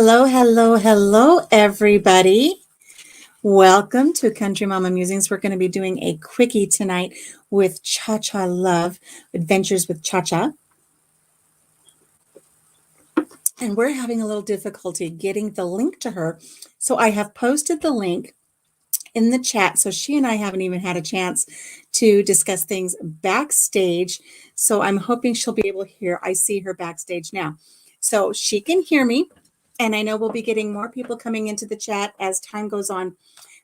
Hello, hello, hello, everybody. Welcome to Country Mama Musings. We're going to be doing a quickie tonight with ChaCha Love, Adventures with ChaCha. And we're having a little difficulty getting the link to her. So I have posted the link in the chat. So she and I haven't even had a chance to discuss things backstage. So I'm hoping she'll be able to hear. I see her backstage now. So she can hear me. And I know we'll be getting more people coming into the chat as time goes on.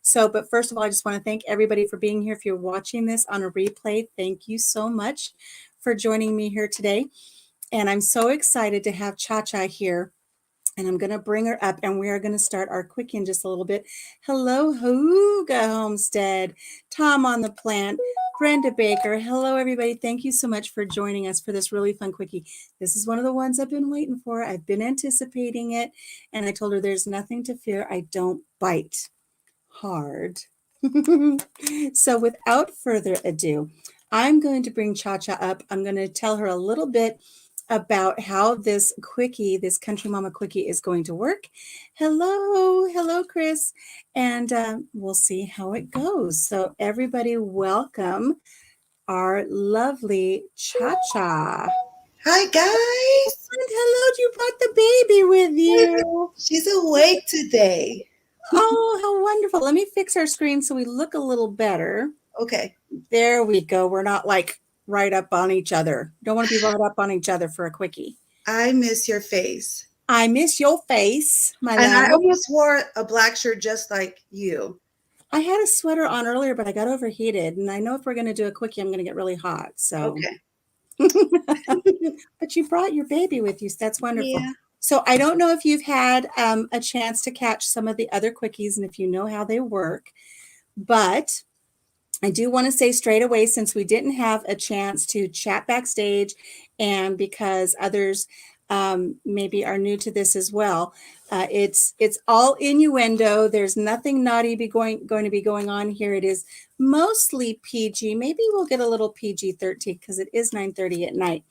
So, but first of all, I just want to thank everybody for being here. If you're watching this on a replay, thank you so much for joining me here today. And I'm so excited to have ChaCha here. And I'm going to bring her up and we are going to start our quickie in just a little bit. Hello, Hooga Homestead, Tom on the plant, Brenda Baker. Hello, everybody. Thank you so much for joining us for this really fun quickie. This is one of the ones I've been waiting for. I've been anticipating it. And I told her there's nothing to fear. I don't bite hard. So without further ado, I'm going to bring ChaCha up. I'm going to tell her a little bit about how this quickie, this Country Mama Quickie is going to work. Hello, Chris. And we'll see how it goes. So everybody welcome our lovely ChaCha. Hi, guys. And hello, you brought the baby with you. She's awake today. Oh, how wonderful. Let me fix our screen so we look a little better. Okay. There we go. We're not like right up on each other. Don't want to be right up on each other for a quickie. I miss your face. I miss your face, my and love. I almost wore a black shirt just like you. I had a sweater on earlier, but I got overheated. And I know if we're going to do a quickie, I'm going to get really hot. So, okay. But you brought your baby with you. So that's wonderful. Yeah. So I don't know if you've had a chance to catch some of the other quickies and if you know how they work, but I do want to say straight away, since we didn't have a chance to chat backstage and because others maybe are new to this as well, it's all innuendo. There's nothing naughty going to be going on here. It is mostly PG. Maybe we'll get a little PG-13 because it is 9:30 at night.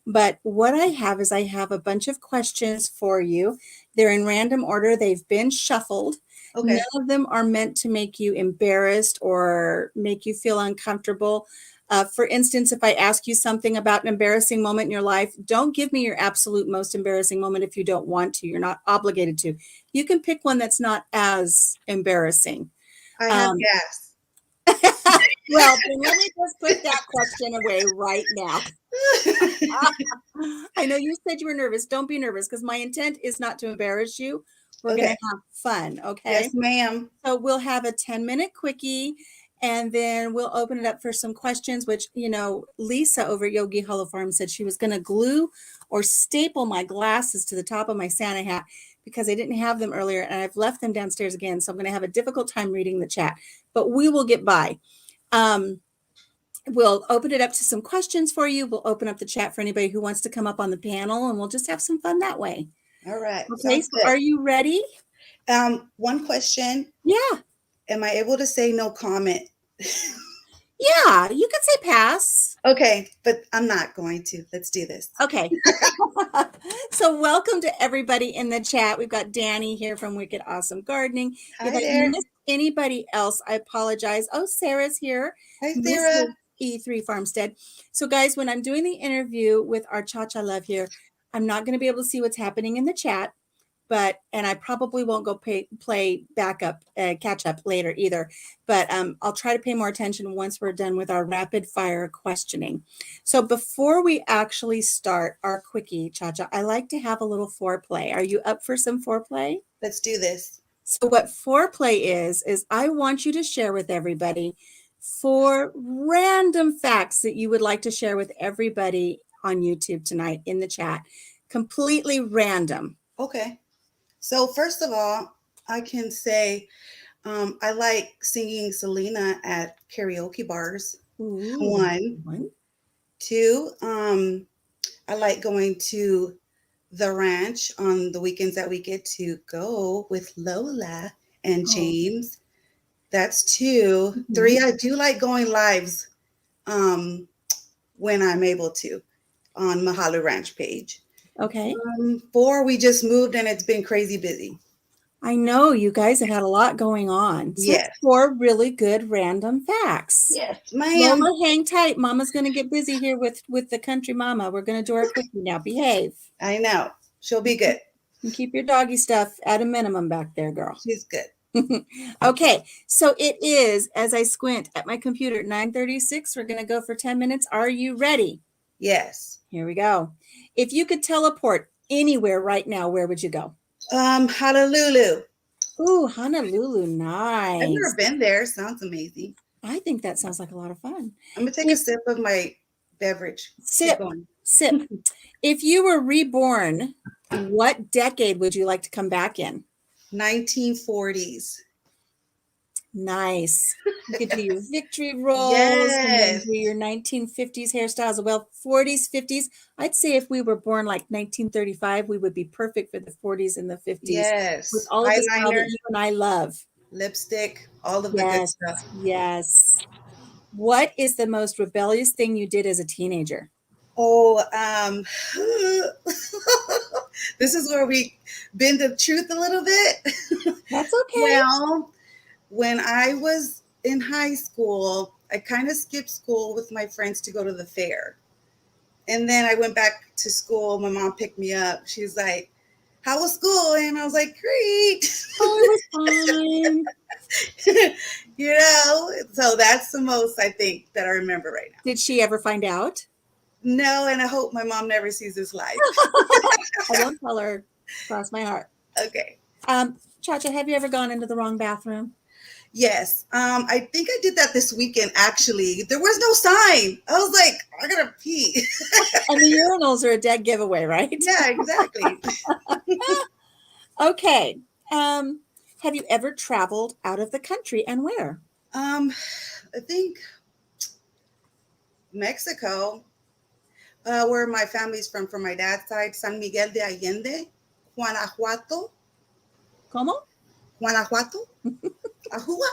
But what I have is I have a bunch of questions for you. They're in random order. They've been shuffled. Okay. None of them are meant to make you embarrassed or make you feel uncomfortable. For instance, if I ask you something about an embarrassing moment in your life, don't give me your absolute most embarrassing moment if you don't want to. You're not obligated to. You can pick one that's not as embarrassing. I have gas. Well, then let me just put that question away right now. I know you said you were nervous. Don't be nervous because my intent is not to embarrass you. We're going to have fun, okay? Yes, ma'am. So we'll have a 10-minute quickie, and then we'll open it up for some questions, which, you know, Lisa over at Yogi Hollow Farm said she was going to glue or staple my glasses to the top of my Santa hat because I didn't have them earlier, and I've left them downstairs again, so I'm going to have a difficult time reading the chat, but we will get by. We'll open it up to some questions for you. We'll open up the chat for anybody who wants to come up on the panel, and we'll just have some fun that way. All right. Okay, so are you ready? One question. Yeah. Am I able to say no comment? Yeah, you could say pass. Okay, but I'm not going to. Let's do this. Okay. So welcome to everybody in the chat. We've got Danny here from Wicked Awesome Gardening. Hi if I there. missed anybody else, I apologize. Oh, Sarah's here. Hi, Sarah. E3 Farmstead. So guys, when I'm doing the interview with our ChaCha Love here, I'm not going to be able to see what's happening in the chat, and I probably won't go play backup, catch up later either, but I'll try to pay more attention once we're done with our rapid fire questioning. So before we actually start our quickie, ChaCha, I like to have a little foreplay. Are you up for some foreplay? Let's do this. So what foreplay is I want you to share with everybody 4 random facts that you would like to share with everybody on YouTube tonight in the chat. Completely random. Okay. So first of all, I can say I like singing Selena at karaoke bars. Ooh, 1. 2, I like going to the ranch on the weekends that we get to go with Lola and James. That's 2. 3, I do like going lives when I'm able to on Mahalo Ranch page. Okay. 4, we just moved and it's been crazy busy. I know you guys have had a lot going on. So that's Yes. 4 really good random facts. Yes, ma'am. Lola, hang tight. Mama's going to get busy here with the Country Mama. We're going to do our quickie now. Behave. I know. She'll be good. And keep your doggy stuff at a minimum back there, girl. She's good. Okay, so it is, as I squint at my computer, 9:36. We're going to go for 10 minutes. Are you ready? Yes. Here we go. If you could teleport anywhere right now, where would you go? Honolulu. Ooh, Honolulu, I've nice. never been there. Sounds amazing. I think that sounds like a lot of fun. I'm gonna take a sip of my beverage. Sip. If you were reborn, what decade would you like to come back in? 1940s. Nice. You could do your victory rolls and then do your 1950s hairstyles. Well, 40s, 50s. I'd say if we were born like 1935, we would be perfect for the 40s and the 50s. Yes. With all of the style that you and I love. Lipstick, all of the good stuff. Yes. What is the most rebellious thing you did as a teenager? Oh, this is where we bend the truth a little bit. That's okay. Well, when I was in high school, I kind of skipped school with my friends to go to the fair. And then I went back to school. My mom picked me up. She was like, "How was school?" And I was like, "Great." Oh, it was fine. You know, so that's the most I think that I remember right now. Did she ever find out? No, and I hope my mom never sees this live. I won't tell her. Cross my heart. Okay. ChaCha, have you ever gone into the wrong bathroom? Yes. I think I did that this weekend, actually. There was no sign. I was like, I gotta pee. And the urinals are a dead giveaway, right? Yeah, exactly. Okay. Have you ever traveled out of the country and where? I think Mexico, where my family's from my dad's side, San Miguel de Allende, Guanajuato. ¿Cómo? Guanajuato? Ajua?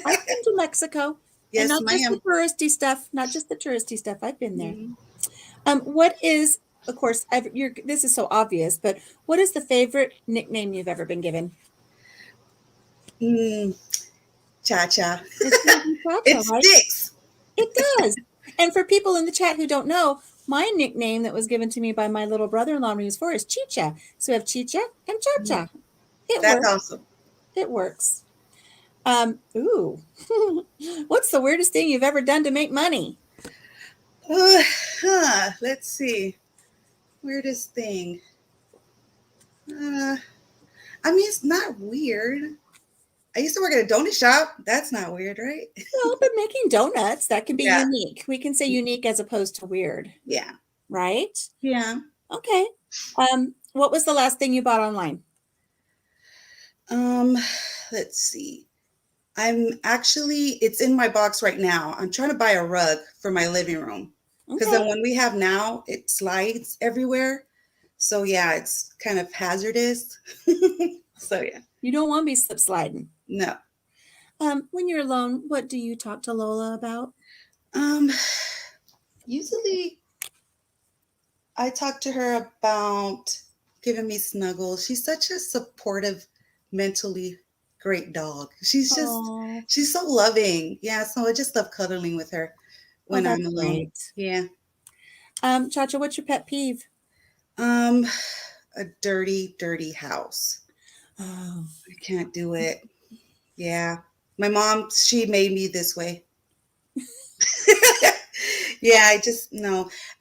I've been to Mexico. Yes, and not ma'am. just the touristy stuff. Not just the touristy stuff. I've been there. Mm-hmm. What is, of course, this is so obvious, but what is the favorite nickname you've ever been given? ChaCha. It Right? Sticks. It does. And for people in the chat who don't know, my nickname that was given to me by my little brother-in-law when he was 4 is Chicha. So we have Chicha and ChaCha. That's awesome. It works. Ooh. What's the weirdest thing you've ever done to make money? Let's see. Weirdest thing. I mean, it's not weird. I used to work at a donut shop. That's not weird, right? Well, but making donuts, that can be unique. We can say unique as opposed to weird. Yeah. Right? Yeah. Okay. What was the last thing you bought online? Let's see. It's in my box right now. I'm trying to buy a rug for my living room. Because the one we have now, it slides everywhere. So yeah, it's kind of hazardous. So yeah. You don't want to be slip sliding. No. When you're alone, what do you talk to Lola about? Usually I talk to her about giving me snuggles. She's such a supportive, mentally great dog. She's so loving. Yeah, so I just love cuddling with her when I'm alone. Great. Yeah. ChaCha, what's your pet peeve? A dirty house. Oh, I can't do it. Yeah. My mom, she made me this way. Yeah, I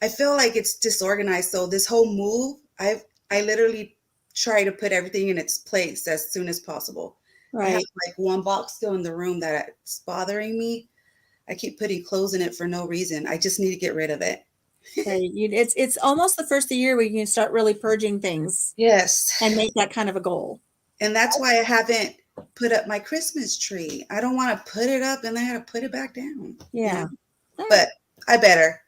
feel like it's disorganized. So this whole move, I literally try to put everything in its place as soon as possible. Right. I have like one box still in the room that's bothering me. I keep putting clothes in it for no reason. I just need to get rid of it. It's almost the first of the year where you can start really purging things. Yes. And make that kind of a goal. And that's why I haven't put up my Christmas tree. I don't want to put it up and I have to put it back down. Yeah. But I better.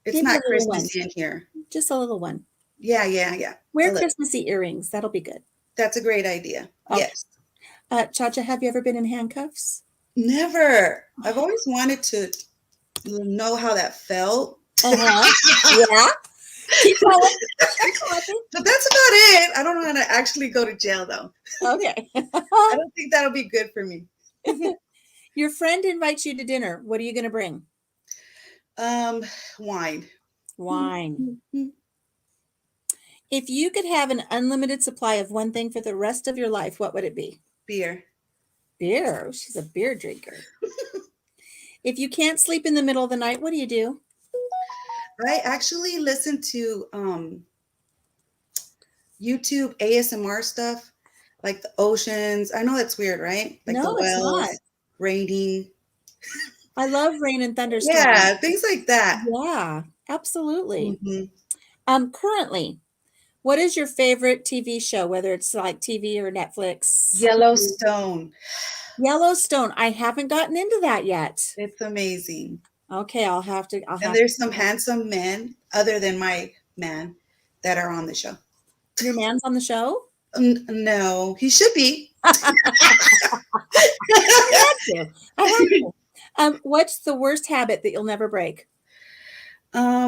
It's maybe not Christmas in here. Just a little one. Yeah. Wear Christmassy earrings. That'll be good. That's a great idea. Okay. Yes. ChaCha, have you ever been in handcuffs? Never. I've always wanted to know how that felt. Yeah. Keep going. Keep talking. But that's about it. I don't know how to actually go to jail though. Okay. I don't think that'll be good for me. Your friend invites you to dinner. What are you going to bring? Wine. Wine. If you could have an unlimited supply of one thing for the rest of your life, what would it be? Beer. Beer. She's a beer drinker. If you can't sleep in the middle of the night, what do you do? I actually listen to YouTube ASMR stuff, like the oceans. I know that's weird, right? Like the No, it's not. wells, raining. I love rain and thunderstorms. Yeah, things like that. Yeah, absolutely. Mhm. Currently, what is your favorite TV show, whether it's like TV or Netflix? Yellowstone. Yellowstone. I haven't gotten into that yet. It's amazing. Okay, I'll have to. And there's some handsome men, other than my man, that are on the show. Your man's on the show? No, he should be. I have to. What's the worst habit that you'll never break? I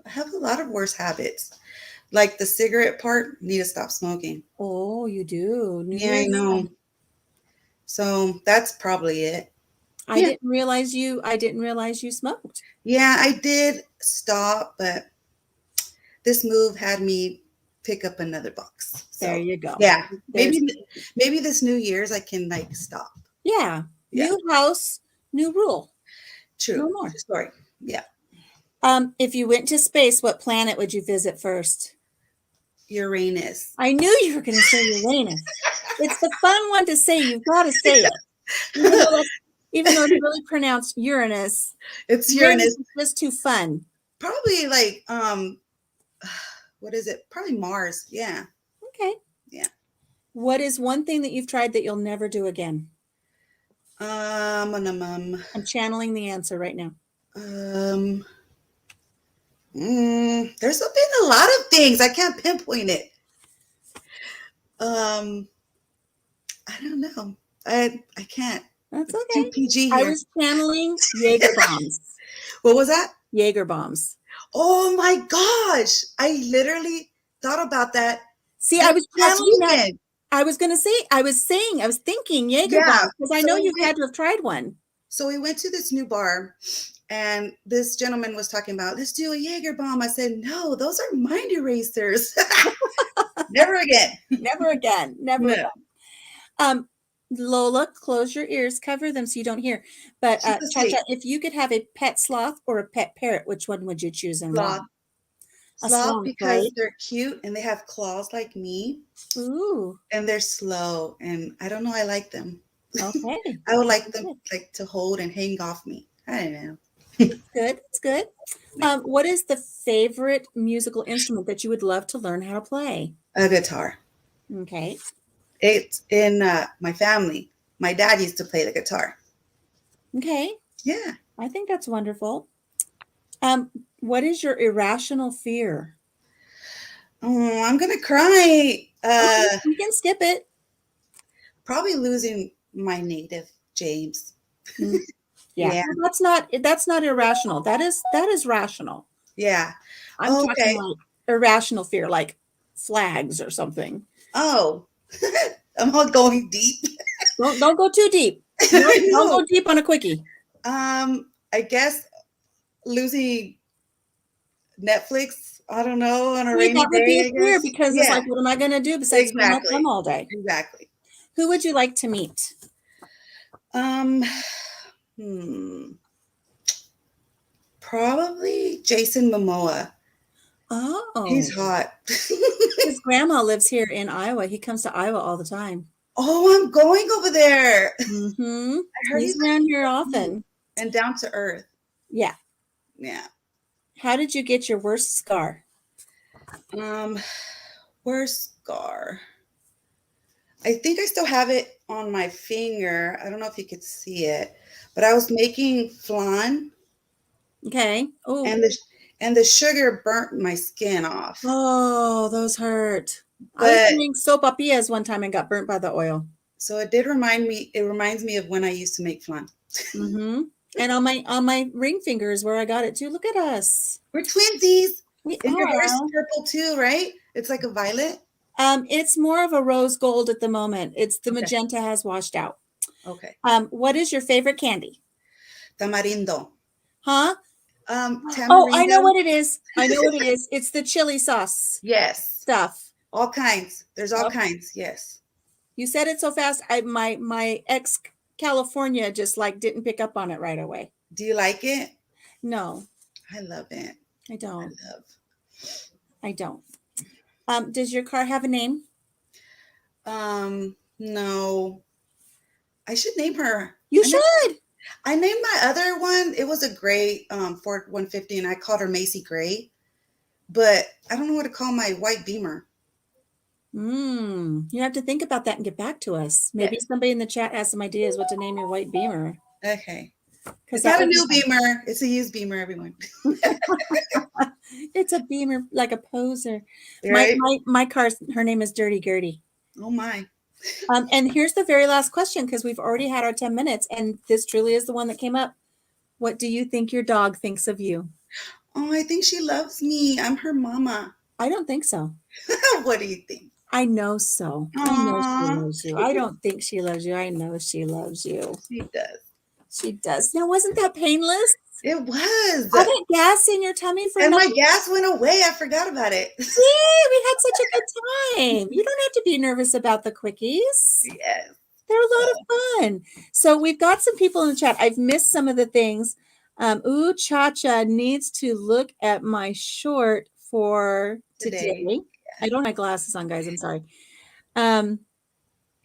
have a lot of worse habits. Like the cigarette part, need to stop smoking. Oh, you do. Yeah, I know. So that's probably it. I didn't realize you smoked. Yeah, I did stop, but this move had me pick up another box. So, there you go. Yeah. Maybe this New Year's I can like stop. Yeah. New house, new rule. True. No more. Story. Yeah. If you went to space, what planet would you visit first? Uranus. I knew you were going to say Uranus. It's the fun one to say. You've got to say it. Even though it's really pronounced Uranus. It's Uranus. It's just too fun. Probably like what is it? Probably Mars. Yeah. Okay. Yeah. What is one thing that you've tried that you'll never do again? I'm channeling the answer right now. There's been a lot of things. I can't pinpoint it. I don't know. I can't. That's It's okay. too PG I here. was channeling Jaeger bombs. What was that? Jaeger bombs. Oh my gosh. I literally thought about that. See, I was channeling that. Weekend. I was thinking Jaeger bombs because I know you had to have tried one. So we went to this new bar and this gentleman was talking about, let's do a Jaeger bomb. I said, no, those are mind erasers. Never again. Never again. Never again. Lola, close your ears, cover them so you don't hear. But ChaCha, if you could have a pet sloth or a pet parrot, which one would you choose and why? Sloth because they're cute and they have claws like me. Ooh. And they're slow and I don't know, I like them. Okay. I would like them like to hold and hang off me. I don't know. Good. It's good. What is the favorite musical instrument that you would love to learn how to play? A guitar. Okay. It's in my family. My dad used to play the guitar. Okay. Yeah. I think that's wonderful. What is your irrational fear? Oh, I'm gonna cry. Okay, you can skip it. Probably losing my native James. Yeah. That's not irrational. That is rational. Yeah. I'm talking like irrational fear, like flags or something. Oh, I'm all going deep. Don't go too deep. Don't go deep on a quickie. I guess losing Netflix. I don't know, on a rainy that would day. be fear because it's like, what am I going to do besides spend my time all day? Exactly. Who would you like to meet? Probably Jason Momoa. Oh, he's hot. His grandma lives here in Iowa. He comes to Iowa all the time. Oh, I'm going over there. Mm-hmm. I heard he's around here often. And down to earth. Yeah. Yeah. How did you get your worst scar? Worst scar. I think I still have it on my finger. I don't know if you could see it, but I was making flan. Okay. Oh. And the sugar burnt my skin off. Oh, those hurt. I was doing sopapillas one time and got burnt by the oil. So it did remind me. It reminds me of when I used to make flan. Mm-hmm. And on my ring finger is where I got it too. Look at us. We're twinsies. We And your hair's are. purple too, right? It's like a violet. It's more of a rose gold at the moment. It's the Okay. magenta has washed out. Okay. What is your favorite candy? Tamarindo. Huh? Oh, I know Tamarindo. what it is. I know what it is. It's the chili sauce Yes. stuff. All kinds. There's all Yep. kinds. Yes. You said it so fast. My ex California just like didn't pick up on it right away. Do you like it? No, I love it. I don't. love. I don't. Does your car have a name? No. I should name her. You should. I named my other one. It was a gray Ford 150, and I called her Macy Gray. But I don't know what to call my white Beamer. You have to think about that and get back to us. Maybe Yes. somebody in the chat has some ideas what to name your white Beamer. Okay. Because It's not a new Beamer. It's a used Beamer, everyone. It's a Beamer, like a poser. Right? My car's, her name is Dirty Gertie. Oh my. And here's the very last question, because we've already had our 10 minutes, and this truly is the one that came up. What do you think your dog thinks of you? Oh, I think she loves me. I'm her mama. I don't think so. What do you think? I know so. I know she Aw. loves you. I don't think she loves you. I know she loves you. She does. She does. Now, wasn't that painless? It was. All that gas in your tummy for And my nothing? gas went away. I forgot about it. See, we had such a good time. You don't have to be nervous about the quickies. Yes. They're a lot of fun. So we've got some people in the chat. I've missed some of the things. ChaCha needs to look at my short for today. Yeah. I don't have my glasses on, guys. I'm sorry. You want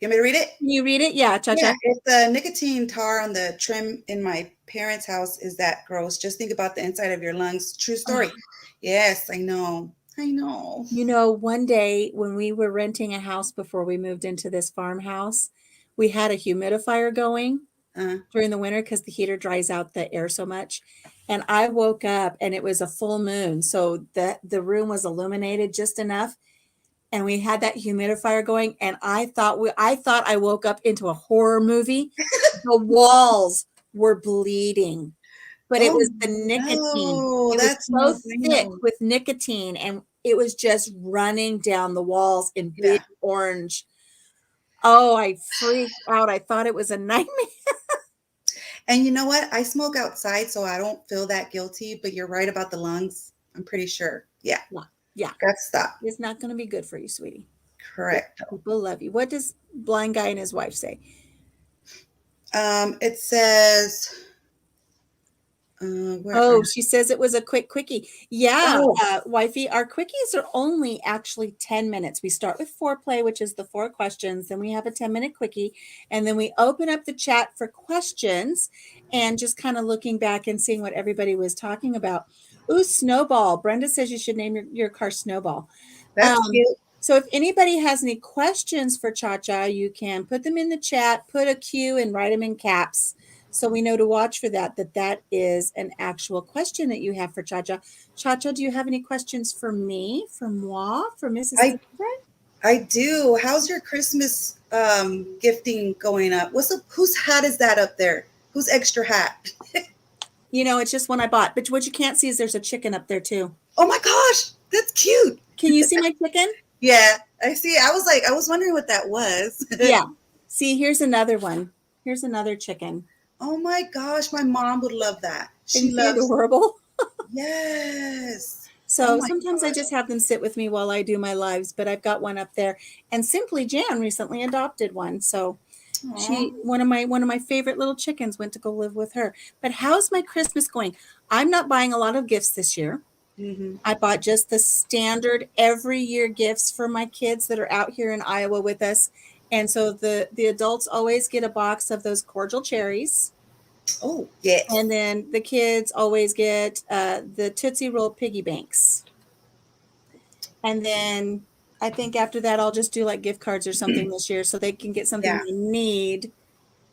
me to read it? Can you read it? Yeah, ChaCha. Yeah, if the nicotine tar on the trim in my parents' house is that gross, just think about the inside of your lungs. True story. Yes, I know. You know, one day when we were renting a house before we moved into this farmhouse, we had a humidifier going during the winter because the heater dries out the air so much. And I woke up and it was a full moon. So the room was illuminated just enough. And we had that humidifier going. And I thought I woke up into a horror movie. The walls were bleeding. But it was the nicotine. No, it was so thick with nicotine, and it was just running down the walls in big orange. Oh, I freaked out. I thought it was a nightmare. And you know what? I smoke outside, so I don't feel that guilty. But you're right about the lungs. I'm pretty sure. Yeah. Yeah. Got to stop. It's not going to be good for you, sweetie. Correct. People love you. What does blind guy and his wife say? It says... she says it was a quick quickie. Yeah, wifey, our quickies are only actually 10 minutes. We start with foreplay, which is the 4 questions. Then we have a 10-minute quickie. And then we open up the chat for questions and just kind of looking back and seeing what everybody was talking about. Ooh, Snowball. Brenda says you should name your car Snowball. That's cute. So if anybody has any questions for ChaCha, you can put them in the chat, put a Q and write them in caps. So we know to watch for that is an actual question that you have for ChaCha. ChaCha, do you have any questions for me, for moi, for Mrs. I do. How's your Christmas gifting going up? Whose hat is that up there? Whose extra hat? You know, it's just one I bought. But what you can't see is there's a chicken up there too. Oh my gosh, that's cute. Can you see my chicken? Yeah, I see. I was wondering what that was. Yeah. See, here's another one. Here's another chicken. Oh my gosh, my mom would love that. She loves adorable. Yes. So sometimes I just have them sit with me while I do my lives, but I've got one up there. And Simply Jan recently adopted one. So one of my favorite little chickens went to go live with her. But how's my Christmas going? I'm not buying a lot of gifts this year. Mm-hmm. I bought just the standard every year gifts for my kids that are out here in Iowa with us. And so the adults always get a box of those cordial cherries. Oh, yes. And then the kids always get the Tootsie Roll piggy banks. And then I think after that, I'll just do like gift cards or something this year so they can get something they need,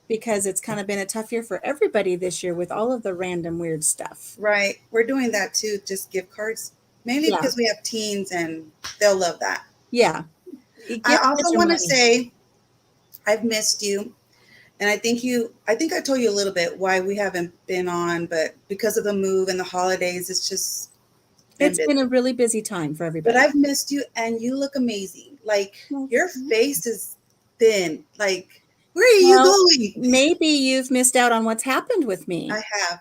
because it's kind of been a tough year for everybody this year with all of the random weird stuff. Right. We're doing that too, just gift cards, mainly because we have teens and they'll love that. Yeah. I also want to say I've missed you. And I think I told you a little bit why we haven't been on, but because of the move and the holidays, it's just been It's been a busy. really busy time for But everybody. I've missed you and you look amazing. Like Well, your face is thin. Like, where are you well, going? maybe you've missed out on what's happened with me. I have.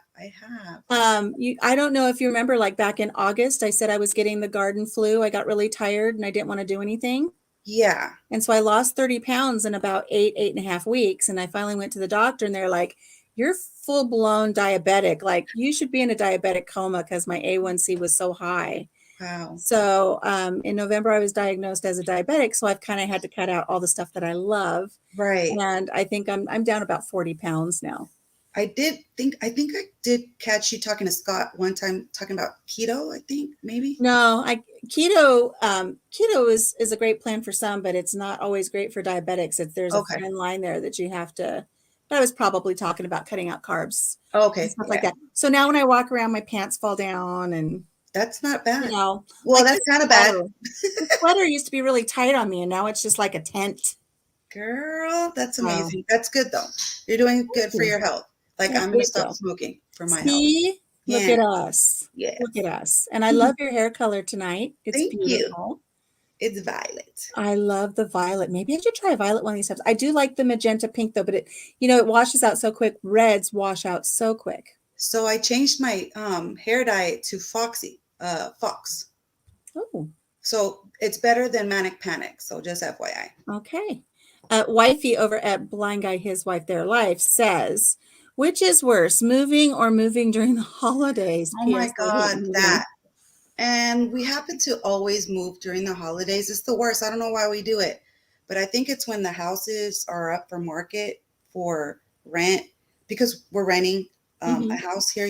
I don't know if you remember, like back in August, I said I was getting the garden flu. I got really tired and I didn't want to do anything. Yeah. And so I lost 30 pounds in about 8.5 weeks. And I finally went to the doctor and they're like, you're full blown diabetic. Like you should be in a diabetic coma because my A1C was so high. Wow. So in November, I was diagnosed as a diabetic. So I've kind of had to cut out all the stuff that I love. Right. And I think I'm down about 40 pounds now. I think I did catch you talking to Scott one time talking about keto, I think, maybe. No, keto is a great plan for some, but it's not always great for diabetics. There's a Okay. fine line there that you have to. But I was probably talking about cutting out carbs and Okay. stuff like Yeah. that. So now when I walk around, my pants fall down, and That's not bad. Well, like that's kind of bad. the sweater used to be really tight on me, and now it's just like a tent. Girl, that's Oh, amazing. That's good though. You're doing thank good for you. your health. Like Well, I'm gonna thank stop you. smoking for my health. See, look Yeah. at us. Yes. Look at us. And I love your hair color tonight. It's Thank you. beautiful. It's violet. I love the violet. Maybe I should try violet one of these times. I do like the magenta pink though, but it washes out so quick. Reds wash out so quick. So I changed my hair dye to fox. Oh, So it's better than manic panic. So just FYI. okay. Wifey over at Blind Guy, His Wife, Their Life says, which is worse, moving or moving during the holidays? Oh my P.S. I hate God, that. moving. And we happen to always move during the holidays. It's the worst. I don't know why we do it, but I think it's when the houses are up for market for rent because we're renting a Mhm. house here,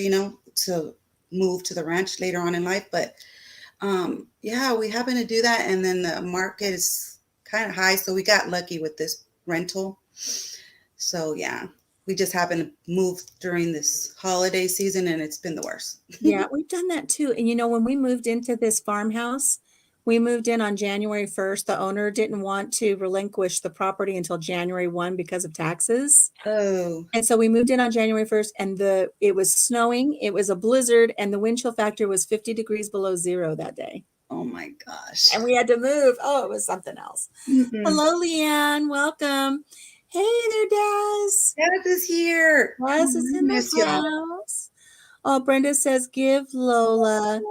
to move to the ranch later on in life. But yeah, we happen to do that. And then the market is kind of high. So we got lucky with this rental. So yeah, we just happened to move during this holiday season and it's been the worst. Yeah, we've done that too. And when we moved into this farmhouse, we moved in on January 1st. The owner didn't want to relinquish the property until January 1 because of taxes. Oh, And so we moved in on January 1st and it was snowing, it was a blizzard, and the wind chill factor was 50 degrees below zero that day. oh my gosh. And we had to move. Oh, it was something else. Mm-mm. Hello, Leanne. Welcome. Hey there, Daz. Dad is here. Daz Oh, is I in the miss y'all. house. Oh, Brenda says, give Lola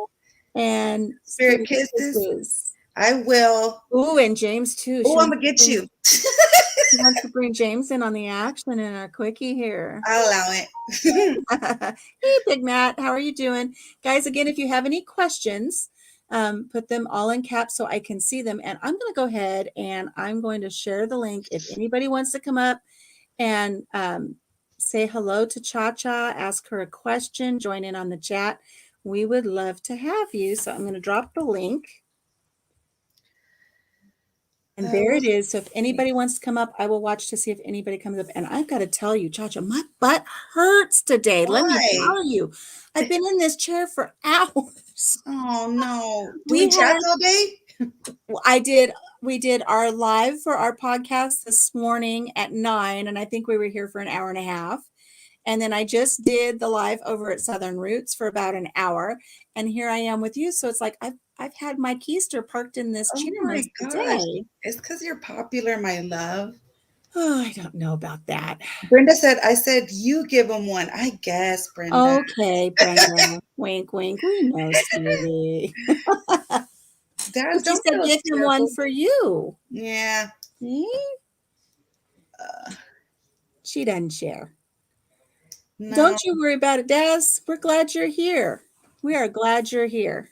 and Spirit Spirit kisses. kisses. I will. Ooh, and James too. Oh, I'm gonna get you. She wants to bring James in on the action in our quickie here. I'll allow it. Hey, Big Matt, how are you doing? Guys, again, if you have any questions, put them all in caps so I can see them. And I'm going to go ahead and I'm going to share the link. If anybody wants to come up and say hello to ChaCha, ask her a question, join in on the chat, we would love to have you. So I'm going to drop the link. And there it is. So if anybody wants to come up, I will watch to see if anybody comes up. And I've got to tell you, ChaCha, my butt hurts today. Let me Why? tell you. I've been in this chair for hours. Oh no. Do We we chat had all day? we did our live for our podcast this morning at 9, and I think we were here for an hour and a half. And then I just did the live over at Southern Roots for about an hour. And here I am with you. So it's like I've had my keister parked in this Oh chair my most of the gosh. day. It's because you're popular, my love. Oh, I don't know about that. Brenda said, I said, you give him one. I guess, Brenda. Okay, Brenda. Wink, wink. We know, sweetie. Dad, She don't said, feel "Give him one terrible. for you." Yeah. See? Uh, She doesn't share. no. Don't you worry about it, Daz. We're glad you're here. We are glad you're here.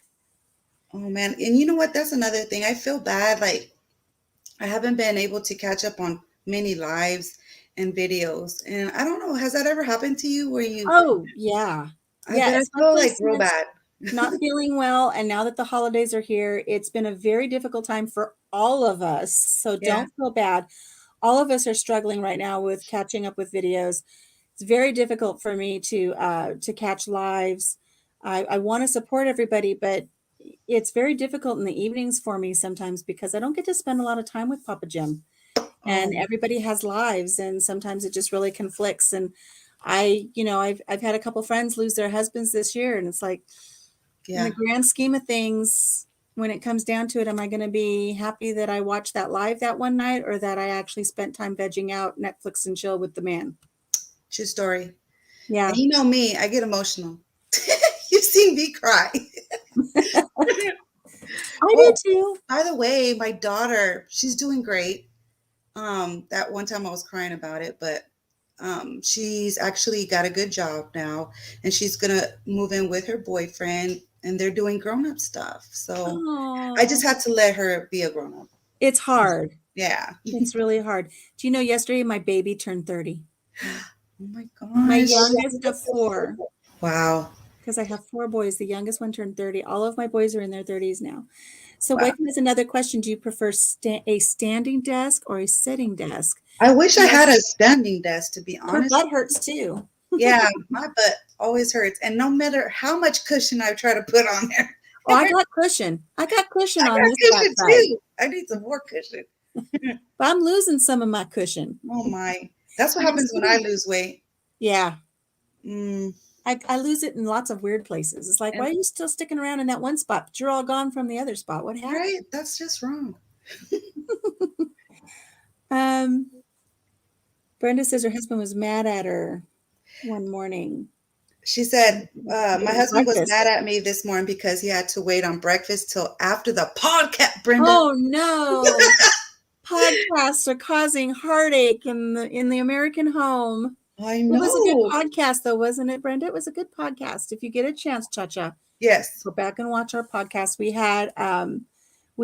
Oh man. And you know what? That's another thing. I feel bad. Like I haven't been able to catch up on many lives and videos. And I don't know, has that ever happened to you where you Oh, yeah. I Yeah, bet I feel especially like real since bad. not feeling well. And now that the holidays are here, it's been a very difficult time for all of us. So Yeah. don't feel bad. All of us are struggling right now with catching up with videos. It's very difficult for me to catch lives. I want to support everybody, but it's very difficult in the evenings for me sometimes because I don't get to spend a lot of time with Papa Jim. and Oh, everybody has lives, and sometimes it just really conflicts. And I've had a couple friends lose their husbands this year, and it's like, in the yeah. grand scheme of things, when it comes down to it, am I going to be happy that I watched that live that one night, or that I actually spent time vegging out Netflix and chill with the man? True story. Yeah. And you know me, I get emotional. You've seen me cry. I do Oh, too. by the way, my daughter, she's doing great. That one time I was crying about it, but she's actually got a good job now, and she's gonna move in with her boyfriend, and they're doing grown-up stuff. So I just Oh, had to let her be a grown-up. it's hard. Yeah. It's really hard. Do you know yesterday my baby turned 30? Oh my My gosh. youngest of four, Wow. because I have four boys. The youngest one turned 30. All of my boys are in their 30s now. So Wow. Wickham is another question. Do you prefer a standing desk or a sitting desk? I wish I Yes. had a standing desk, to be Her honest. butt hurts too. Yeah, my butt always hurts. And no matter how much cushion I try to put on there, Oh, I got cushion. I got I cushion on this got cushion backside, too. I need some more cushion. but I'm losing some of my cushion. Oh my. That's what And I'm happens when I sitting. lose weight. Yeah. Mm. I lose it in lots of weird places. It's like, why And are you still sticking around in that one spot? But you're all gone from the other spot. What happened? right, that's just wrong. Um, Brenda says her husband was mad at her one morning. She said, my Getting husband was mad breakfast. at me this morning because he had to wait on breakfast till after the podcast, Brenda. Oh no. Podcasts are causing heartache in the American home. I It was a good know. podcast though, wasn't it, Brenda? It was a good podcast. If you get a chance, ChaCha, Yes. go back and watch our podcast. We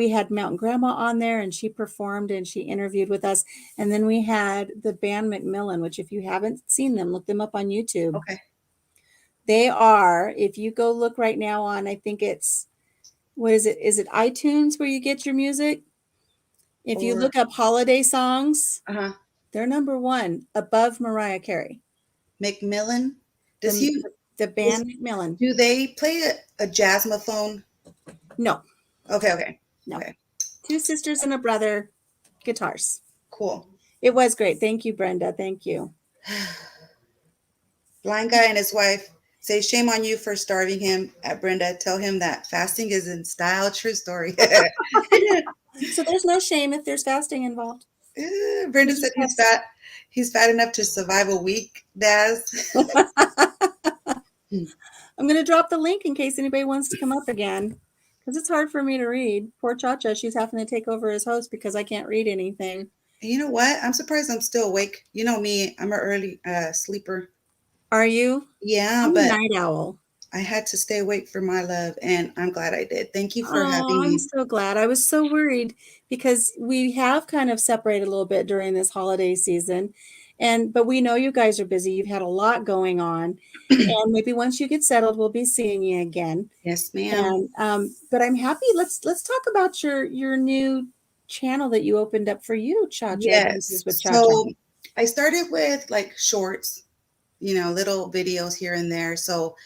had Mountain Grandma on there, and she performed and she interviewed with us. And then we had the band Macmillan, which if you haven't seen them, look them up on YouTube. Okay. They are, if you go look right now on, I think it's, what is it? Is it iTunes where you get your music? If you Or look up holiday songs, uh-huh. they're number one above Mariah Carey. Macmillan. Does The, he the is, band Macmillan. do they play a jazzmophone? No, Okay, okay. no. Okay. Two sisters and a brother, guitars. Cool. It was great. Thank you, Brenda. Thank you. Blind guy and his wife say, shame on you for starving him at Brenda. Tell him that fasting is in style. True story. So there's no shame if there's fasting involved. Brenda said he's fat. He's fat enough to survive a week, Daz. I'm going to drop the link in case anybody wants to come up again, because it's hard for me to read. Poor ChaCha, she's having to take over as host because I can't read anything. You know what? I'm surprised I'm still awake. You know me, I'm an early sleeper. Are you? Yeah, I'm a but night owl. I had to stay awake for my love, and I'm glad I did. Thank you for having Oh, I'm me. so glad. I was so worried because we have kind of separated a little bit during this holiday season. But we know you guys are busy. You've had a lot going on. And maybe once you get settled, we'll be seeing you again. Yes, ma'am. And but I'm happy. Let's talk about your new channel that you opened up for you, ChaCha Yes. Adventures with ChaCha. So I started with like shorts, little videos here and there. So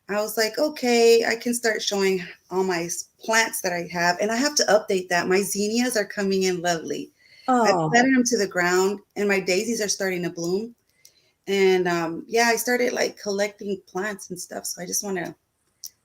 I was like, okay, I can start showing all my plants that I have, and I have to update that. My zinnias are coming in lovely. I Oh, planted them to the ground, and my daisies are starting to bloom. And yeah, I started like collecting plants and stuff. So I just want to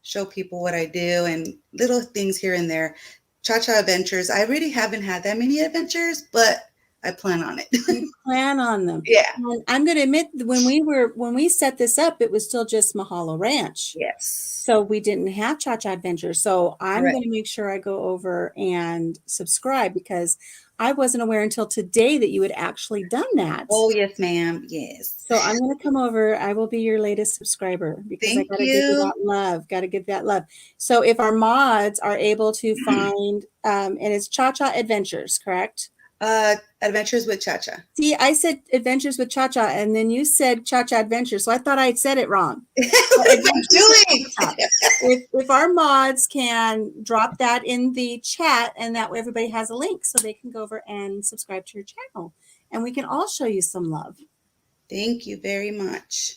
show people what I do and little things here and there. ChaCha adventures. I really haven't had that many adventures, but I plan on it. you plan on them. Yeah. And I'm going to admit, when we set this up, it was still just Mahalo Ranch. Yes. So we didn't have ChaCha Adventure. So I'm Right. going to make sure I go over and subscribe, because I wasn't aware until today that you had actually done that. Oh, yes, ma'am. Yes. So I'm going to come over. I will be your latest subscriber, because I Thank got to give you you. that love. Got to give that love. So if our mods are able to find, and it's ChaCha Adventures, correct? Adventures with ChaCha. See, I said Adventures with ChaCha, and then you said ChaCha Adventures. So I thought I had said it wrong. What am I doing? If our mods can drop that in the chat, and that way everybody has a link so they can go over and subscribe to your channel, and we can all show you some love. Thank you very much.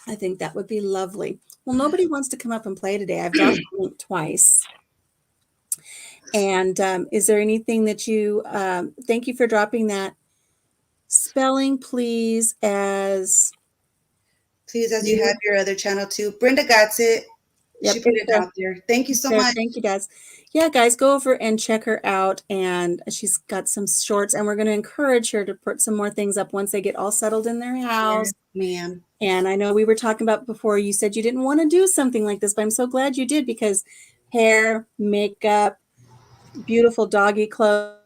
I think that would be lovely. Well, nobody wants to come up and play today. I've dropped the link twice. And is there anything that you, thank you for dropping that Spelling, please, as Please, as you you. have your other channel too. Brenda got it. She Yep, put it's it there. out there. Thank you so There. much. Thank you, Des. Yeah, guys, go over and check her out. And she's got some shorts, and we're going to encourage her to put some more things up once they get all settled in their house. Yes, ma'am. And I know we were talking about before, you said you didn't want to do something like this, but I'm so glad you did, because hair, makeup, beautiful doggy clothes,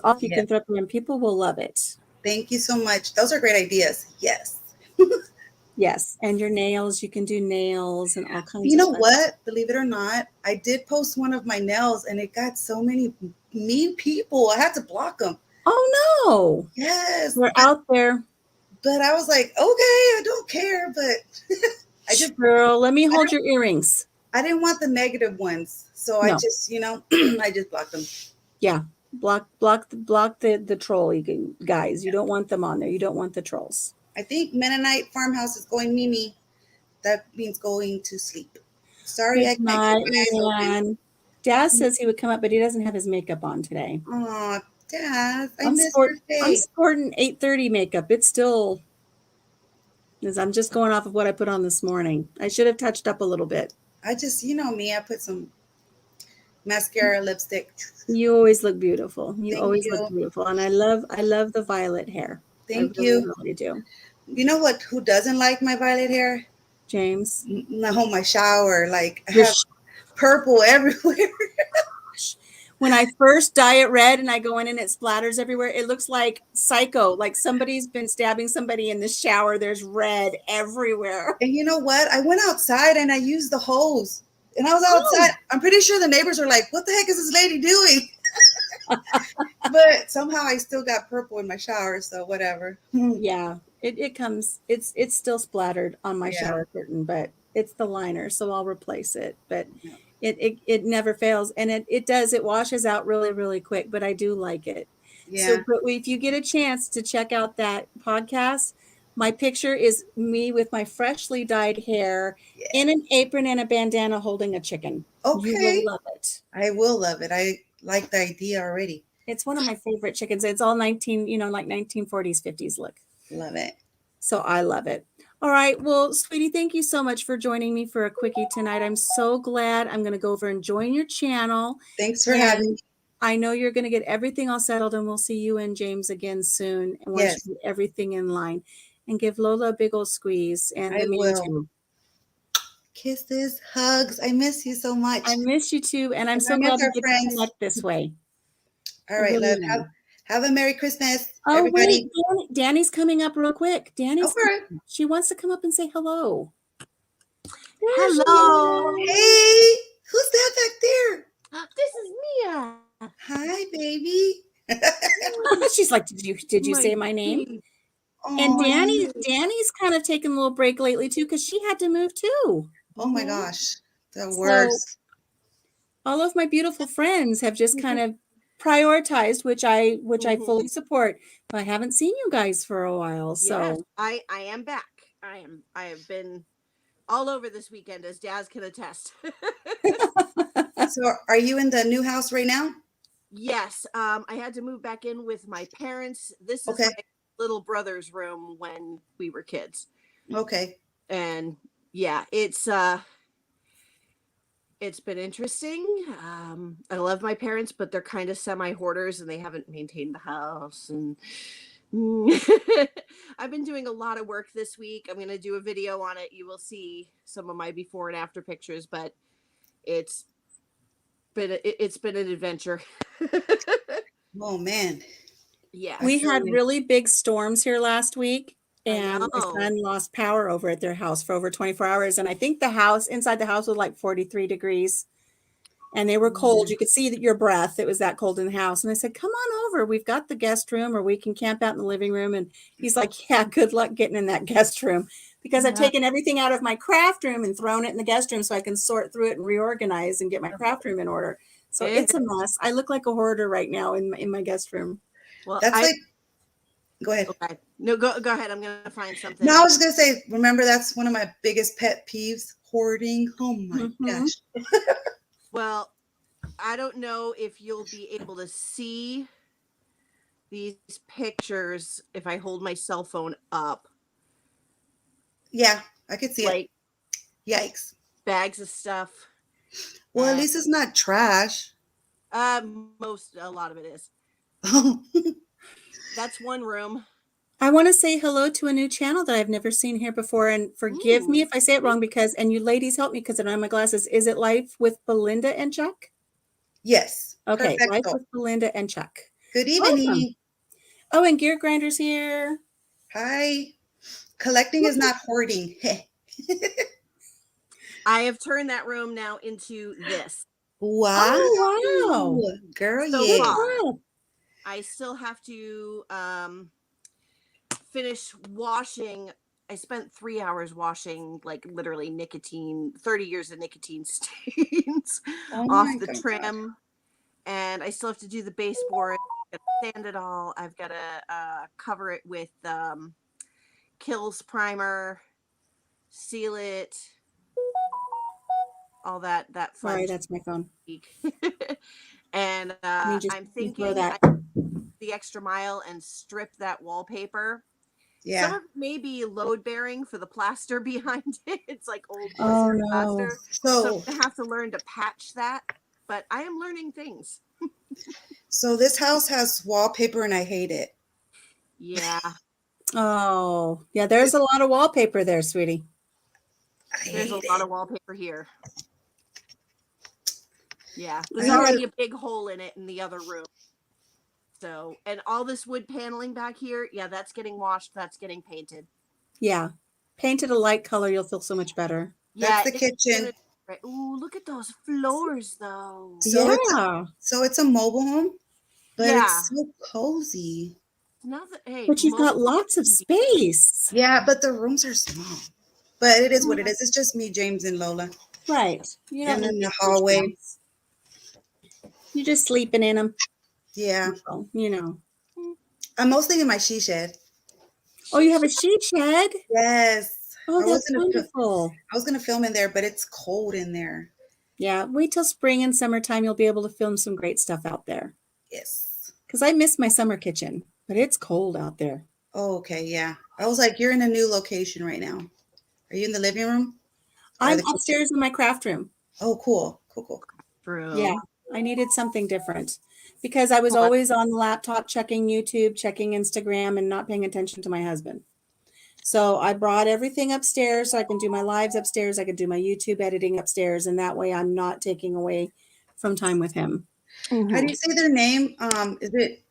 all you Yes. can throw them, and people will love it. Thank you so much. Those are great ideas. Yes. Yes. And your nails, you can do nails and all kinds You of know fun. what? Believe it or not, I did post one of my nails and it got so many mean people. I had to block them. Oh, no. Yes. We're out there. But I was like, okay, I don't care. But I just, Girl, let me hold your earrings. I didn't want the negative ones. So I No. just, I just blocked them. Yeah. Block the troll guys. You don't want them on there. You don't want the trolls. I think Mennonite Farmhouse is going Mimi. That means going to sleep. Sorry, I Good can't keep night, my eyes open. man. Dad says he would come up, but he doesn't have his makeup on today. Oh, Dad, I I'm miss your I'm face. sporting 8:30 makeup. It's still, because I'm just going off of what I put on this morning. I should have touched up a little bit. I just, you know me, I put some mascara, lipstick. You always look beautiful. You Thank always look you. beautiful. And I love the violet hair. I Thank really, you. really do. You know what? Who doesn't like my violet hair? James. No, my shower. Like, I Your have purple everywhere. When I first dye it red and I go in and it splatters everywhere, it looks like psycho, like somebody's been stabbing somebody in the shower. There's red everywhere. And you know what? I went outside and I used the hose. And I was outside. Oh, I'm pretty sure the neighbors were like, what the heck is this lady doing? But somehow I still got purple in my shower, so whatever. yeah. It comes, it's still splattered on my Yeah. shower curtain, but it's the liner, so I'll replace it. But it never fails. And it washes out really, really quick, but I do like it. So, Yeah. but if you get a chance to check out that podcast, my picture is me with my freshly dyed hair Yeah. in an apron and a bandana holding a chicken. You will Okay. love it. I will love it. I like the idea already. It's one of my favorite chickens. It's all 1940s, 50s look. Love it. So I love it. All right. Well, sweetie, thank you so much for joining me for a quickie tonight. I'm so glad. I'm going to go over and join your channel. Thanks for having me. I know you're going to get everything all settled, and we'll see you and James again soon. And once Yes, you get everything in line, and give Lola a big old squeeze, and I the man will. too. Kisses, hugs. I miss you so much. I miss you too, and I'm And I so miss glad we our get to friends. connect this way. All I right, really love. Have, am. have a Merry Christmas, Oh wait, everybody. Danny's coming up real quick. All right. She wants to come up and say hello. There she Hello. Hey, who's that back there? This is Mia. Hi, baby. is. She's like, did you say my name? baby. And Oh, Danny's kind of taken a little break lately too, because she had to move too. oh my gosh, the So worst. all of my beautiful friends have just kind of prioritized, which I fully support. But I haven't seen you guys for a while. So Yes, I am back. I have been all over this weekend, as Daz can attest. So, are you in the new house right now? Yes, I had to move back in with my parents. This is Okay. my little brother's room when we were kids. Okay. And yeah, it's been interesting. I love my parents, but they're kind of semi-hoarders and they haven't maintained the house. And I've been doing a lot of work this week. I'm going to do a video on it. You will see some of my before and after pictures, but it's been an adventure. Oh man. Yeah. we had really big storms here last week, I and my know. son lost power over at their house for over 24 hours. And I think the house inside the house was like 43 degrees. And they were cold. You could see that your breath. It was that cold in the house. And I said, come on over. We've got the guest room, or we can camp out in the living room. And he's like, yeah, good luck getting in that guest room, because I've taken everything out of my craft room and thrown it in the guest room so I can sort through it and reorganize and get my craft room in order. So it's a mess. I look like a hoarder right now in my guest room. Well, That's like. Go ahead. Okay. No, go ahead. I'm gonna find something. No, I was gonna say. Remember, that's one of my biggest pet peeves: hoarding. Oh my gosh. Well, I don't know if you'll be able to see these pictures, if I hold my cell phone up, Yeah, I could see it. like Yikes. bags of stuff. Well, at And, least it's not trash. a lot of it is. Oh, That's one room. I want to say hello to a new channel that I've never seen here before. And forgive me Ooh. if I say it wrong and you ladies help me because I don't have my glasses. Is it Life with Belinda and Chuck? yes. Okay, Life Perfecto. with Belinda and Chuck. Good Awesome. evening. Oh, and Gear Grinder's here. Hi. Collecting is not hoarding. I have turned that room now into this. Wow. Oh, wow. Girl, So yeah. far. Wow. I still have to finish washing. I spent 3 hours washing, like literally 30 years of nicotine stains Oh off my the God. trim. And I still have to do the baseboard. I've got to sand it all. I've got to cover it with Kills primer, seal it, all that fun. Sorry, that's my phone. And You I'm throw thinking that. the extra mile and strip that wallpaper. Some Yeah. of it may be load bearing for the plaster behind it. It's like old Oh, blister no. plaster. So So, I'm gonna have to learn to patch that. But I am learning things. so this house has wallpaper and I hate it. Yeah. Oh, yeah, there's a lot of wallpaper there, sweetie. I There's a hate lot it. of wallpaper here. Yeah. There's I gotta- already a big hole in it in the other room. So, and all this wood paneling back here, yeah, that's getting washed. That's getting painted. Yeah. Paint it a light color. You'll feel so much better. Yeah. That's the kitchen. Ooh, look at those floors, though. So Yeah. it's a mobile home, but Yeah. it's so cozy. Hey, But you've got lots of space. Yeah, but the rooms are small. But it is what it is. It's just me, James, and Lola. Right. You don't And then need the huge hallway. rooms. You're just sleeping in them. Yeah. So, you know. I'm mostly in my she shed. Oh, you have a sheet shed? Yes. Oh, I was that's gonna wonderful. film in there, but it's cold in there. Yeah. Wait till spring and summertime. You'll be able to film some great stuff out there. Yes. Because I miss my summer kitchen, but it's cold out there. Oh, okay. Yeah. I was like, you're in a new location right now. Are you in the living room? Or I'm the kitchen? upstairs in my craft room. Oh, cool. Cool. True. Yeah. I needed something different because I was always on the laptop checking YouTube, checking Instagram, and not paying attention to my husband. So I brought everything upstairs so I can do my lives upstairs. I could do my YouTube editing upstairs, and that way I'm not taking away from time with him. How do you say their name? Is it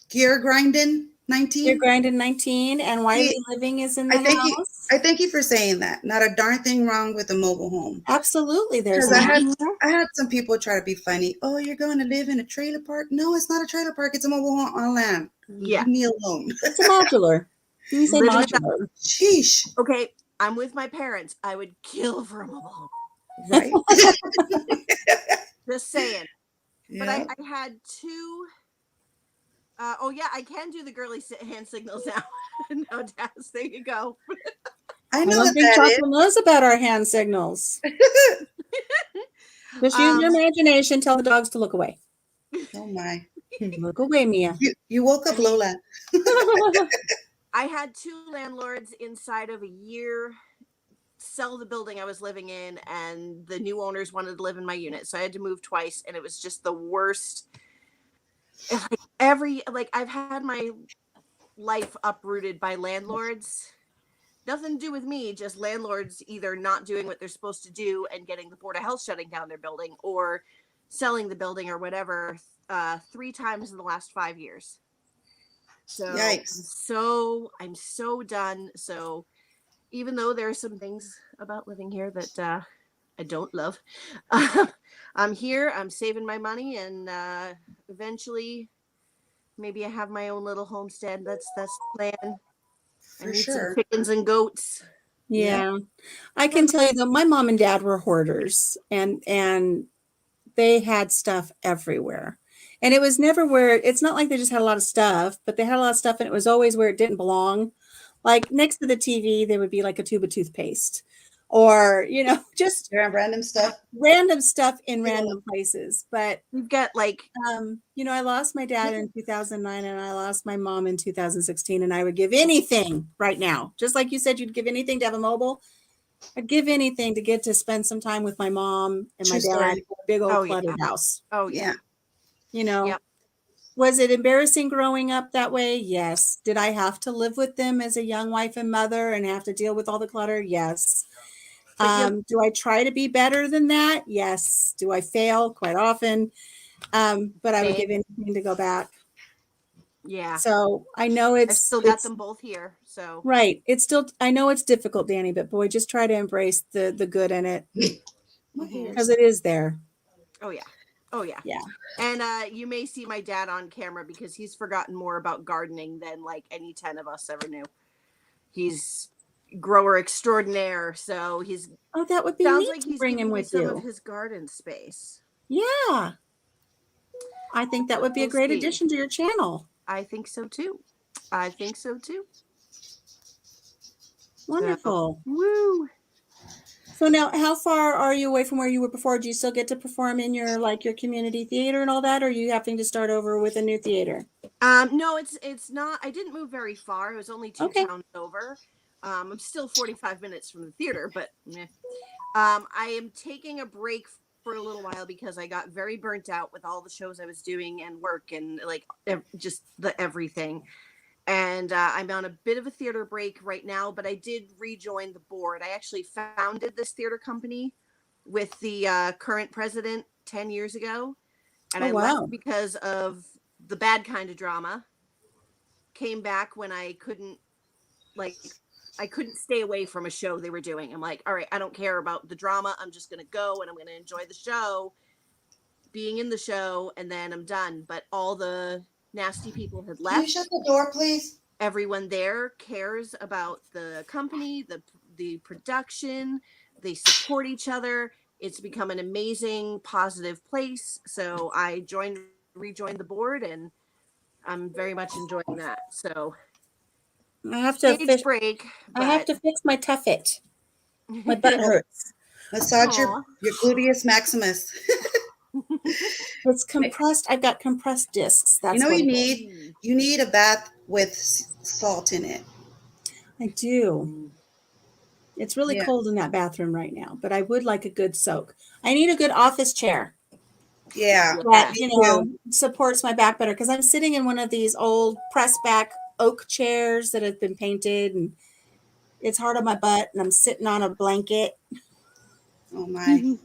Gear Grindin 19? You're grinding 19, and Wiley Living is in the house. I thank you for saying that. Not a darn thing wrong with a mobile home. Absolutely, there's Because not. I had some people try to be funny. Oh, you're going to live in a trailer park? No, it's not a trailer park. It's a mobile home on land. Yeah. Leave me alone. It's a modular. You say Living modular. Sheesh. Okay, I'm with my parents. I would kill for a mobile home. Right? Just saying. Yeah. But I had two. Oh yeah, I can do the girly hand signals now. No, Daz, there you go. I I know don't what think that Chocolate knows about our hand signals. Just use your imagination. Tell the dogs to look away. Oh my. Look away, Mia. You woke up Lola. I had two landlords inside of a year sell the building I was living in, and the new owners wanted to live in my unit, so I had to move twice, and it was just the worst. I've had my life uprooted by landlords. Nothing to do with me, just landlords either not doing what they're supposed to do and getting the Board of Health shutting down their building, or selling the building or whatever 3 times in the last 5 years. So Yikes. I'm so done. So even though there are some things about living here that I don't love, I'm here. I'm saving my money, and eventually, maybe I have my own little homestead. That's the plan. I need some chickens and goats. Yeah. I can tell you though, my mom and dad were hoarders, and they had stuff everywhere. And it was never where, it's not like they just had a lot of stuff, but they had a lot of stuff, and it was always where it didn't belong. Like next to the TV, there would be like a tube of toothpaste, or, just Random stuff. random stuff in Yeah. random places. But, We've got like, I lost my dad in 2009 and I lost my mom in 2016, and I would give anything right now. Just like you said, you'd give anything to have a mobile. I'd give anything to get to spend some time with my mom and my True dad story. in a big old Oh, yeah. cluttered house. oh yeah. Yep. Was it embarrassing growing up that way? Yes. Did I have to live with them as a young wife and mother and have to deal with all the clutter? Yes. But Do I try to be better than that? Yes. Do I fail? Quite often. But I would give anything to go back. yeah, So I know I've it's still got them both here. So right. I know it's difficult, Danny, but boy, just try to embrace the good in it because it is there. oh yeah. Oh yeah. Yeah. And you may see my dad on camera because he's forgotten more about gardening than like any 10 of us ever knew. He's grower extraordinaire, so he's Oh, that would be sounds neat like to he's bring giving him me with some you. of his garden space. Yeah. I think that would be a We'll great see. addition to your channel. I think so too. Wonderful. Woo. So now, how far are you away from where you were before? Do you still get to perform in your community theater and all that, or are you having to start over with a new theater? No, it's not. I didn't move very far. It was only 2 Okay. towns over. I'm still 45 minutes from the theater, but meh. I am taking a break for a little while because I got very burnt out with all the shows I was doing and work and like just the everything. And I'm on a bit of a theater break right now, but I did rejoin the board. I actually founded this theater company with the current president 10 years ago, and Oh, I wow. left because of the bad kind of drama. Came back when I couldn't stay away from a show they were doing. I'm like, all right, I don't care about the drama. I'm just going to go and I'm going to enjoy the show, being in the show, and then I'm done. But all the nasty people had left. Can you shut the door, please? Everyone there cares about the company, the production. They support each other. It's become an amazing, positive place. So I rejoined the board, and I'm very much enjoying that. So I have to stage break. I have to fix my tuffet. My butt hurts. Massage your gluteus maximus. It's compressed. I've got compressed discs. That's You know what you it need? is. You need a bath with salt in it. I do. It's really Yeah. cold in that bathroom right now, but I would like a good soak. I need a good office chair Yeah. that, Me too. supports my back better because I'm sitting in one of these old press back oak chairs that have been painted, and it's hard on my butt, and I'm sitting on a blanket. Oh my.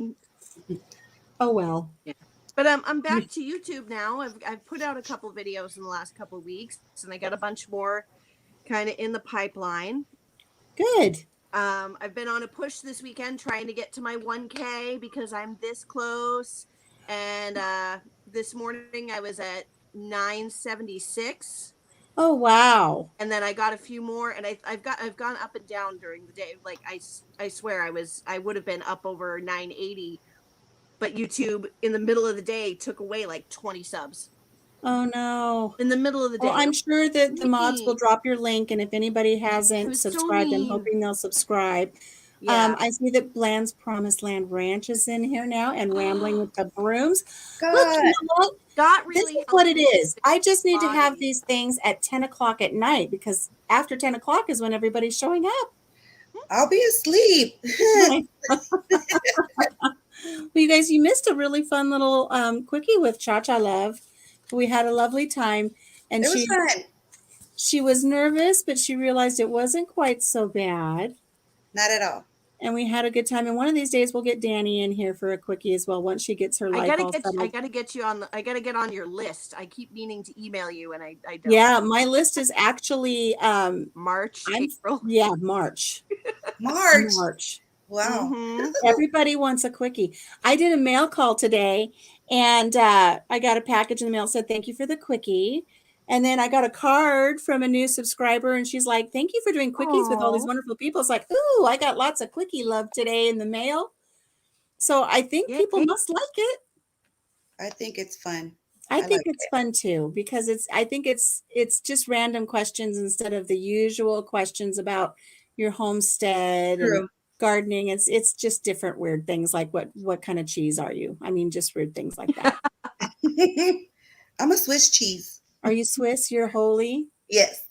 Oh, well. Yeah. But I'm back to YouTube now. I've put out a couple videos in the last couple of weeks, and I got a bunch more kind of in the pipeline. Good. I've been on a push this weekend trying to get to my 1K because I'm this close. And this morning I was at 976. Oh, wow. And then I got a few more, and I've gone up and down during the day. Like I swear I would have been up over 980, but YouTube in the middle of the day took away like 20 subs. Oh, no. In the middle of the day. Well, I'm sure that the mods will drop your link, and if anybody hasn't subscribed, I'm hoping they'll subscribe. Yeah. I see that Bland's Promised Land Ranch is in here now, and Rambling with the Brooms. God. Look, you know what? Got really This is what it is. I just need to have body. these things at 10 o'clock at night, because after 10 o'clock is when everybody's showing up. I'll be asleep. Well, you guys, you missed a really fun little quickie with ChaCha Love. We had a lovely time, and It was fun. she was nervous, but she realized it wasn't quite so bad. Not at all. And we had a good time. And one of these days we'll get Danny in here for a quickie as well once she gets her life all settled. I gotta get you on I gotta get on your list. I keep meaning to email you, and I don't. Yeah, my list is actually March, April. Yeah, March. March. Wow. Mm-hmm. Everybody wants a quickie. I did a mail call today, and I got a package in the mail, said thank you for the quickie. And then I got a card from a new subscriber, and she's like, thank you for doing quickies with all these wonderful people. It's like, ooh, I got lots of quickie love today in the mail. So I think people must like it. I think it's fun. I think it's fun too, because I think it's just random questions instead of the usual questions about your homestead. True. And gardening. It's just different weird things like what kind of cheese are you? I mean, just weird things like that. I'm a Swiss cheese. Are you Swiss? You're holy? Yes.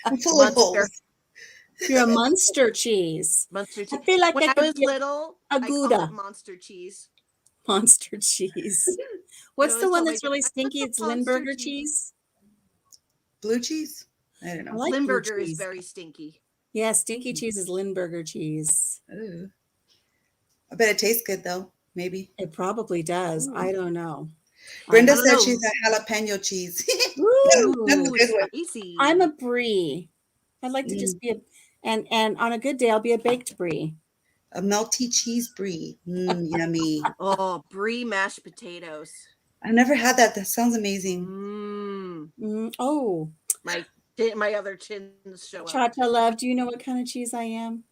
I'm full of Munster. holes. You're a Munster cheese. Munster I cheese. feel like When I I could was be little, a I called it Gouda monster cheese. monster cheese. I What's the always one told my that's dad, really "I want stinky? the It's monster Limburger cheese. Blue cheese? I don't I know. like blue Limburger is cheese. very stinky. Yeah, stinky cheese is Limburger cheese. Ooh. I bet it tastes good though. Maybe. It probably does. Ooh. I don't know. Brenda I don't said know. she's a jalapeno cheese. That's a Ooh, good one. Spicy. I'm a brie. I'd like to Mm. just be and on a good day I'll be a baked brie. A melty cheese brie. Yummy. Oh, brie mashed potatoes. I never had that. That sounds amazing. Oh, My other chins show up. Cha-Cha love, do you know what kind of cheese I am?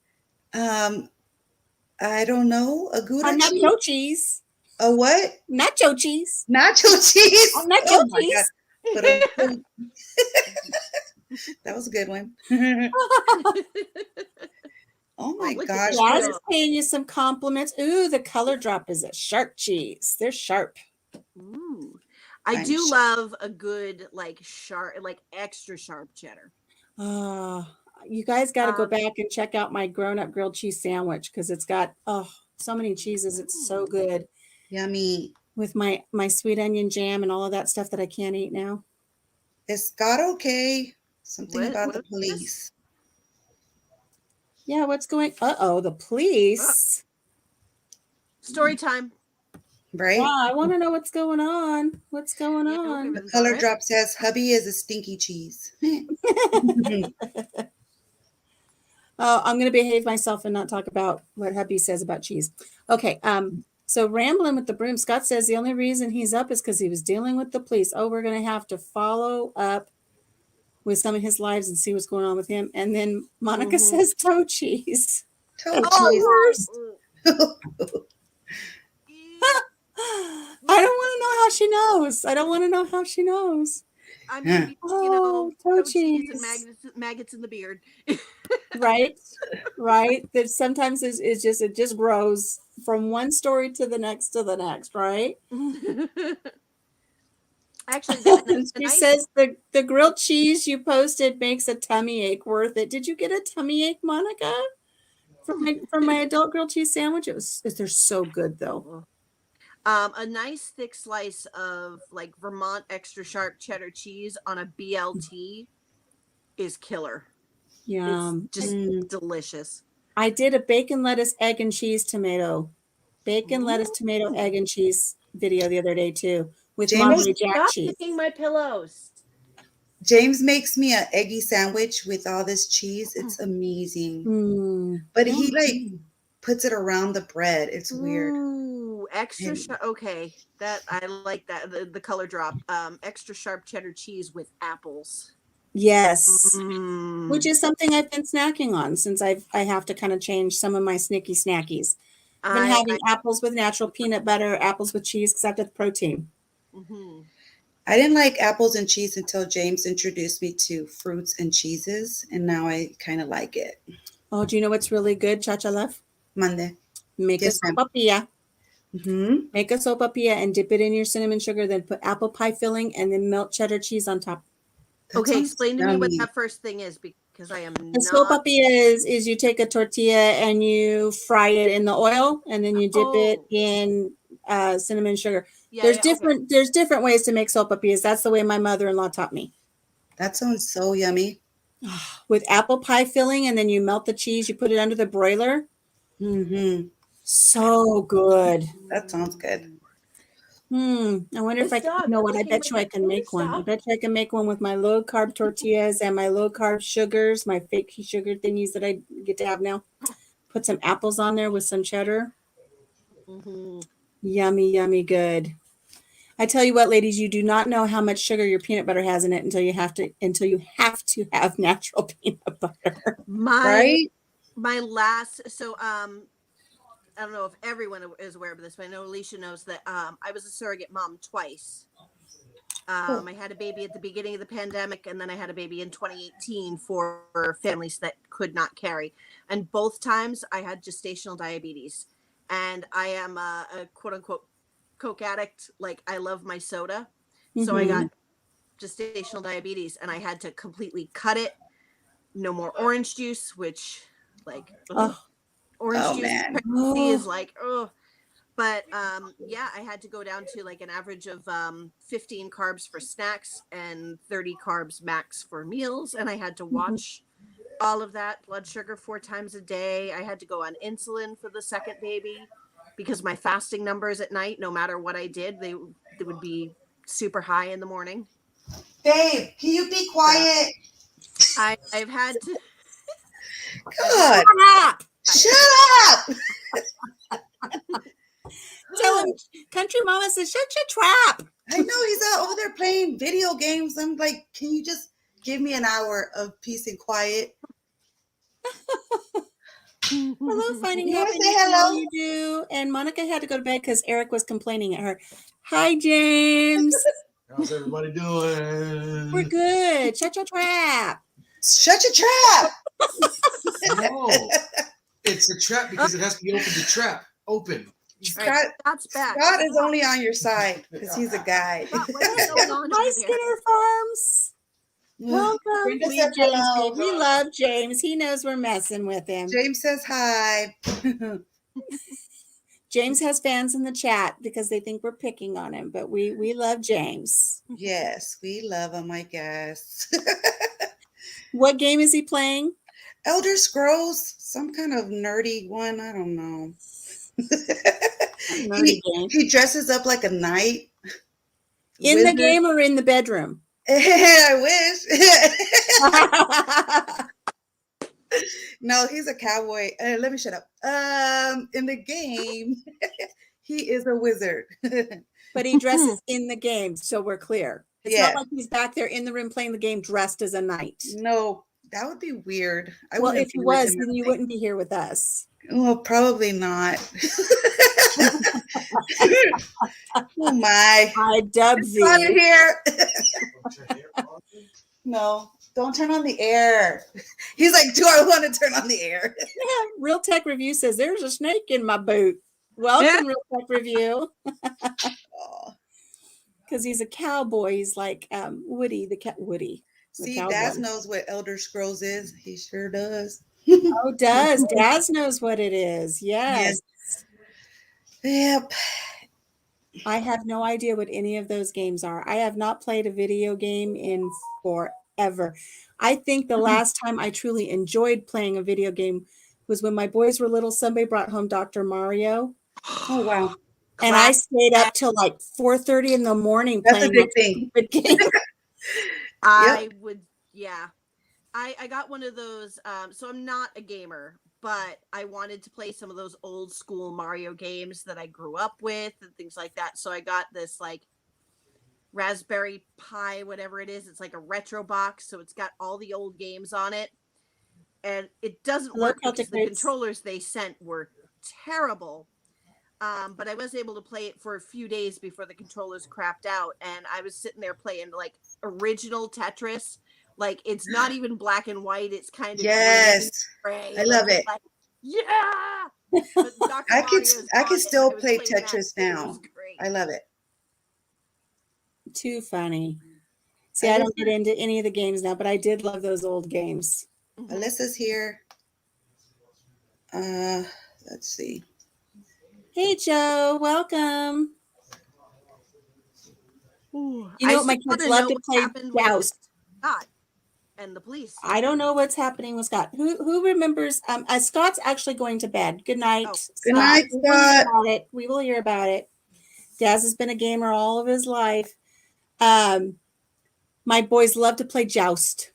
I don't know. A Gouda I'm cheese? nacho cheese. A what? Nacho cheese. Nacho cheese. I'm nacho Oh my cheese. God. That was a good one. Oh my Look at gosh. this. Jazz is paying you some compliments. Ooh, the color drop is a sharp cheese. They're sharp. Ooh. I I'm do sh- love a good sharp, extra sharp cheddar. You guys got to go Um, back and check out my grown-up grilled cheese sandwich because it's got so many cheeses. It's so good Yummy. with my sweet onion jam and all of that stuff that I can't eat now. Is God okay? Something What- about what the is this? police. Yeah, what's going? The police. Story time. Right? Yeah, I want to know what's going on. What's going Yeah, on? The color drop says hubby is a stinky cheese. Oh, I'm going to behave myself and not talk about what hubby says about cheese. Okay. So rambling with the broom, Scott says the only reason he's up is because he was dealing with the police. Oh, we're going to have to follow up with some of his lives and see what's going on with him. And then Monica says toe cheese. Toe Oh, cheese. I don't want to know how she knows. I don't want to know how she knows. I mean, Oh, toe cheese and maggots in the beard. Right. That sometimes it just grows from one story to the next, right? Actually, She says the grilled cheese you posted makes a tummy ache worth it. Did you get a tummy ache, Monica? From my adult grilled cheese sandwich? They're so good though. A nice thick slice of Vermont extra sharp cheddar cheese on a BLT is killer. Yum. It's just delicious. I did a bacon, lettuce, egg, and cheese tomato. Bacon, lettuce, tomato, egg, and cheese video the other day too with Monterey Jack Stop cheese. picking my pillows. James makes me an eggy sandwich with all this cheese. It's amazing. But he puts it around the bread. It's weird. Ooh, extra sharp. Okay, that I like that. The color drop. Extra sharp cheddar cheese with apples. Yes. Which is something I've been snacking on since I have to kind of change some of my snicky snackies. I've been having apples with natural peanut butter, apples with cheese because I've got the protein. I didn't like apples and cheese until James introduced me to fruits and cheeses, and now I kind of like it. Oh, do you know what's really good, Cha-Cha love? Mande. Make a sopapilla. Make a sopapilla and dip it in your cinnamon sugar, then put apple pie filling and then melt cheddar cheese on top. Okay, explain to me what that first thing is because I am not. Sopapilla is you take a tortilla and you fry it in the oil and then you dip it in cinnamon sugar. There's different ways to make sopapillas. That's the way my mother-in-law taught me. That sounds so yummy. With apple pie filling and then you melt the cheese. You put it under the broiler. So good. That sounds good. I wonder if I can, you know what, I bet you I can make one. I bet you I can make one with my low carb tortillas and my low carb sugars, my fake sugar thingies that I get to have now. Put some apples on there with some cheddar. Yummy, yummy good. I tell you what, ladies, you do not know how much sugar your peanut butter has in it until you have to have natural peanut butter. My last I don't know if everyone is aware of this, but I know Alicia knows that I was a surrogate mom twice. I had a baby at the beginning of the pandemic, and then I had a baby in 2018 for families that could not carry. And both times I had gestational diabetes. And I am a quote unquote Coke addict. Like, I love my soda. So I got gestational diabetes, and I had to completely cut it. No more orange juice, which, like, orange Oh, juice man. pregnancy is like, but yeah, I had to go down to like an average of 15 carbs for snacks and 30 carbs max for meals. And I had to watch all of that, blood sugar 4 times a day. I had to go on insulin for the second baby because my fasting numbers at night, no matter what I did, they would be super high in the morning. Babe, can you be quiet? I've had to. God. Shut up. Tell him, Country Mama says, shut your trap. I know he's out over there playing video games. I'm like, can you just give me an hour of peace and quiet? Hello, finding You wanna happiness say in all hello? you do. And Monica had to go to bed because Eric was complaining at her. Hi, James. How's everybody doing? We're good. Shut your trap. Shut your trap. No, it's a trap because it has to be open to trap. Open. Scott, Scott's back. Scott is only on your side because he's a guy. Scott, what is going on Hi, over there? Skinner Farms. Welcome. Brenda We, said James, hello. we love James. He knows we're messing with him. James says hi. James has fans in the chat because they think we're picking on him, but we love James. Yes, we love him, I guess. What game is he playing? Elder Scrolls, some kind of nerdy one. I don't know. Nerdy game. He dresses up like a knight. In the game or in the bedroom? I wish. No, he's a cowboy. Let me shut up. In the game, he is a wizard. But he dresses in the game, so we're clear. It's Yeah. not like he's back there in the room playing the game dressed as a knight. No, that would be weird. Well, wouldn't if he be with was, him, then I you think. wouldn't be here with us. Well, probably not. Oh my. I dub It's on thee. here. No, don't turn on the air. He's like, do I want to turn on the air? Yeah, Real Tech Review says there's a snake in my boot. Welcome, Real Tech Review. Oh. Because he's a cowboy. He's like Woody, the cat. Woody. the See, cowboy. Daz knows what Elder Scrolls is. He sure does. Oh, does Daz knows what it is? Yes. Yep. I have no idea what any of those games are. I have not played a video game in forever. I think the last time I truly enjoyed playing a video game was when my boys were little. Somebody brought home Dr. Mario. Oh, wow. And I stayed up till like 4:30 in the morning That's playing a big that thing. stupid game. I would, yeah. I got one of those. So I'm not a gamer, but I wanted to play some of those old school Mario games that I grew up with and things like that. So I got this like Raspberry Pi, whatever it is. It's like a retro box, so it's got all the old games on it, and it doesn't Hello, work because Celtic the Roots. controllers they sent were terrible. But I was able to play it for a few days before the controllers crapped out, and I was sitting there playing like original Tetris. Like, it's not even black and white; it's kind of Yes. gray. I love it. Like, yeah. But Dr. I could Mario's I on could it, still and I was play playing that, Tetris and it now. was great. I love it. Too funny. See, I don't get into any of the games now, but I did love those old games. Alyssa's here. Let's see. Hey, Joe, welcome. Ooh, You know I what? My still kids wanna love know to what play happened with Joust. Scott and the police. I don't know what's happening with Scott. Who remembers? Scott's actually going to bed. Good night. Oh. Good night, We will hear Scott. about it. We will hear about it. Daz has been a gamer all of his life. My boys love to play Joust.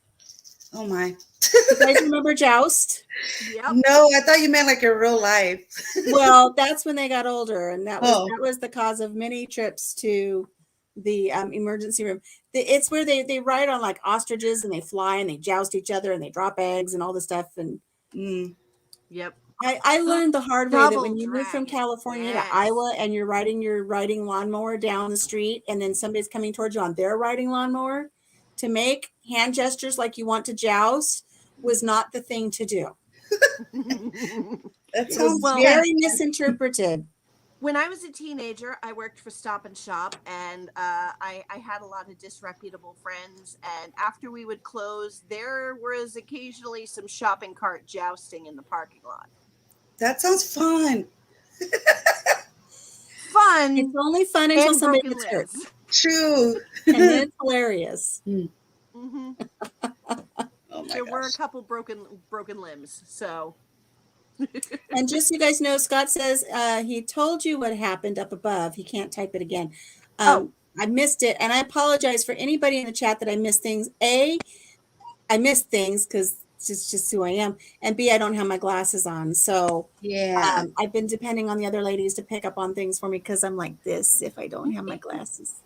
Oh my. You guys remember Joust? Yep. No, I thought you meant like in real life. Well, that's when they got older, and that Oh. was the cause of many trips to the emergency room. It's where they ride on like ostriches and they fly and they joust each other and they drop eggs and all this stuff. And Mm. Yep. I learned the hard way that when Double you move from dragon. California to Yes. Iowa and you're riding your riding lawnmower down the street, and then somebody's coming towards you on their riding lawnmower, to make hand gestures like you want to joust was not the thing to do. That It was sounds Well- very misinterpreted. When I was a teenager, I worked for Stop and Shop, and I had a lot of disreputable friends. And after we would close, there was occasionally some shopping cart jousting in the parking lot. That sounds fun. Fun It's only fun until and somebody broken gets hurt, limbs. True. and then it's hilarious. Hmm. Oh my There were a gosh. couple broken limbs. So And just so you guys know, Scott says he told you what happened up above. He can't type it again. I missed it, and I apologize for anybody in the chat that I missed things. A, I missed things because it's just who I am, and B, I don't have my glasses on. So Yeah. I've been depending on the other ladies to pick up on things for me because I'm like this if I don't have my glasses.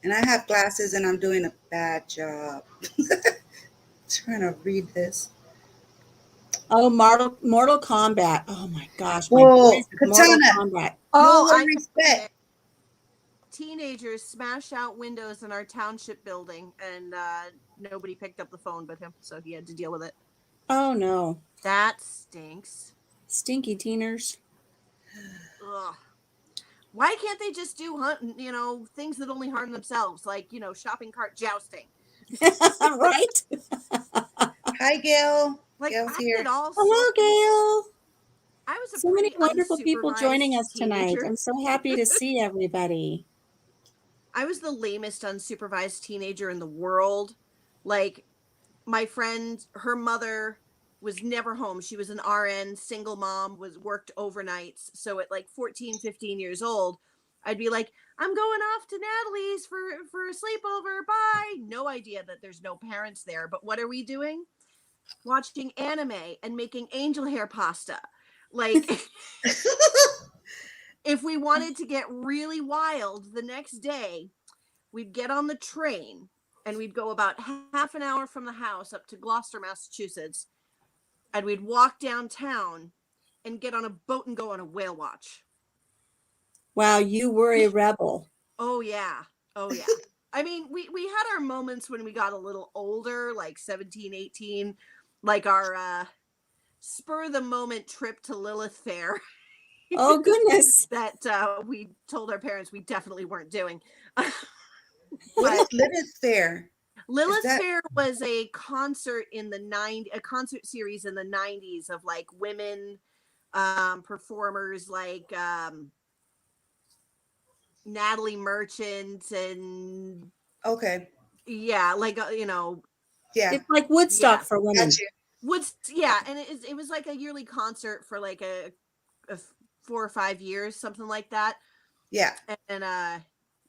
And I have glasses and I'm doing a bad job. Trying to read this. Oh, Mortal Kombat. Oh my gosh. My Whoa, boys with Mortal Katana. Kombat. No I respect. teenagers smashed out windows in our township building, and nobody picked up the phone but him, so he had to deal with it. Oh no. That stinks. Stinky teeners. Ugh. Why can't they just do things that only harm themselves, like shopping cart jousting? Right? Hi, Gail. Like Gail's I here. did all Hello, sorts- Gail. I was a So many pretty wonderful people joining unsupervised us tonight. teenager. I'm so happy to see everybody. I was the lamest unsupervised teenager in the world. Like, my friend, her mother was never home. She was an RN, single mom, worked overnights. So at like 14, 15 years old, I'd be like, I'm going off to Natalie's for a sleepover. Bye. No idea that there's no parents there. But what are we doing? Watching anime and making angel hair pasta. Like, if we wanted to get really wild the next day, we'd get on the train and we'd go about half an hour from the house up to Gloucester, Massachusetts, and we'd walk downtown and get on a boat and go on a whale watch. Wow, you were a rebel. Oh yeah. I mean, we had our moments when we got a little older, like 17, 18, like our spur of the moment trip to Lilith Fair. Oh goodness. That we told our parents we definitely weren't doing. What is Lilith Fair? Lilith that- Fair was a concert in a concert series in the 90s of like women performers like Natalie Merchant and Okay. yeah, like Yeah. It's like Woodstock Yeah. for women. Got you. and it was like a yearly concert for like a 4 or 5 years, something like that. Yeah. And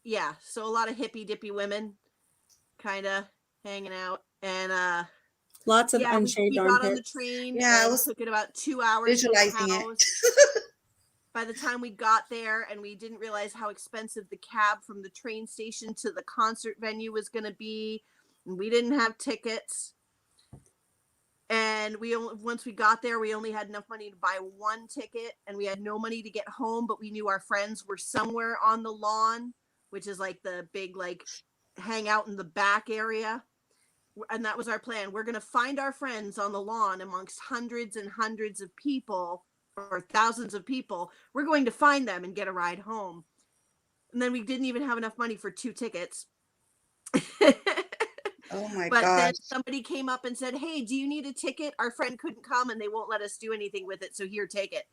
yeah, so a lot of hippy dippy women kind of hanging out, and Lots of yeah, unshaved we got on the armpits. train. Yeah, I and was took it about 2 hours to the visualizing it. house. By the time we got there, and we didn't realize how expensive the cab from the train station to the concert venue was going to be, and we didn't have tickets. And once we got there, we only had enough money to buy one ticket, and we had no money to get home, but we knew our friends were somewhere on the lawn, which is like the big like hangout in the back area. And that was our plan. We're going to find our friends on the lawn amongst hundreds and hundreds of people, or thousands of people. We're going to find them and get a ride home. And then we didn't even have enough money for 2 tickets. Oh my But then gosh. somebody came up and said, hey, do you need a ticket? Our friend couldn't come and they won't let us do anything with it. So here, take it.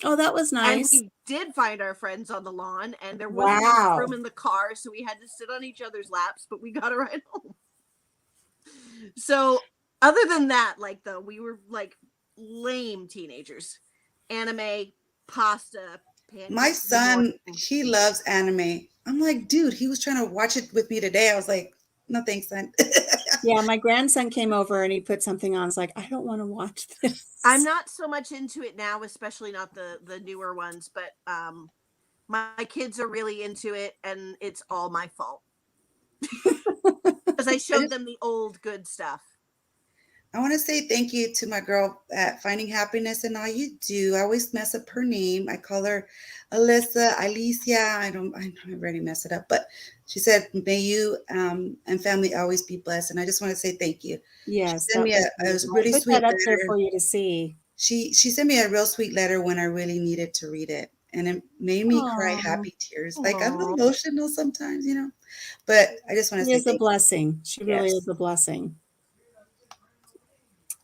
Oh, that was nice. And we did find our friends on the lawn, and there wasn't enough room in the car. So we had to sit on each other's laps, but we got a ride home. So other than that, like though, we were like lame teenagers. Anime, pasta, pancakes. My son, he loves anime. I'm like, dude, he was trying to watch it with me today. I was like, no thanks, son. Yeah, my grandson came over and he put something on. It's like, I don't want to watch this. I'm not so much into it now, especially not the newer ones, but my kids are really into it, and it's all my fault. Because I showed them the old good stuff. I want to say thank you to my girl at Finding Happiness and All You Do. I always mess up her name. I call her Alicia. I already mess it up, but she said, "May you and family always be blessed." And I just want to say thank you. She Yes, sent that me was a beautiful. I really put sweet that up there letter. for you to see. She sent me a real sweet letter when I really needed to read it, and it made me cry Aw. happy tears. Like I'm Aw. emotional sometimes, but I just want to She say is a thank you. blessing. She really Yes. is a blessing.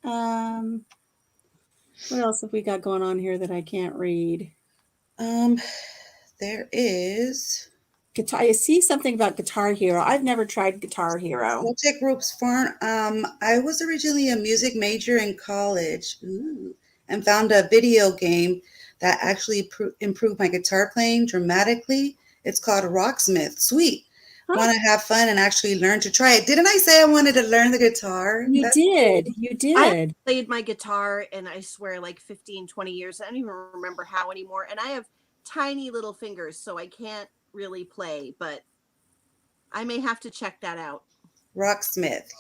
Um, what else have we got going on here that I can't read? Um, there is. Guitar. I see something about Guitar Hero. I've never tried Guitar Hero. Celtic Groups Farm. I was originally a music major in college, and found a video game that actually improved my guitar playing dramatically. It's called Rocksmith. Sweet. Huh? Want to have fun and actually learn to try it? Didn't I say I wanted to learn the guitar? You That's did. cool. You I did. played my guitar and I swear like 15, 20 years. I don't even remember how anymore. And I have tiny little fingers, so I can't really play, but I may have to check that out. Rocksmith.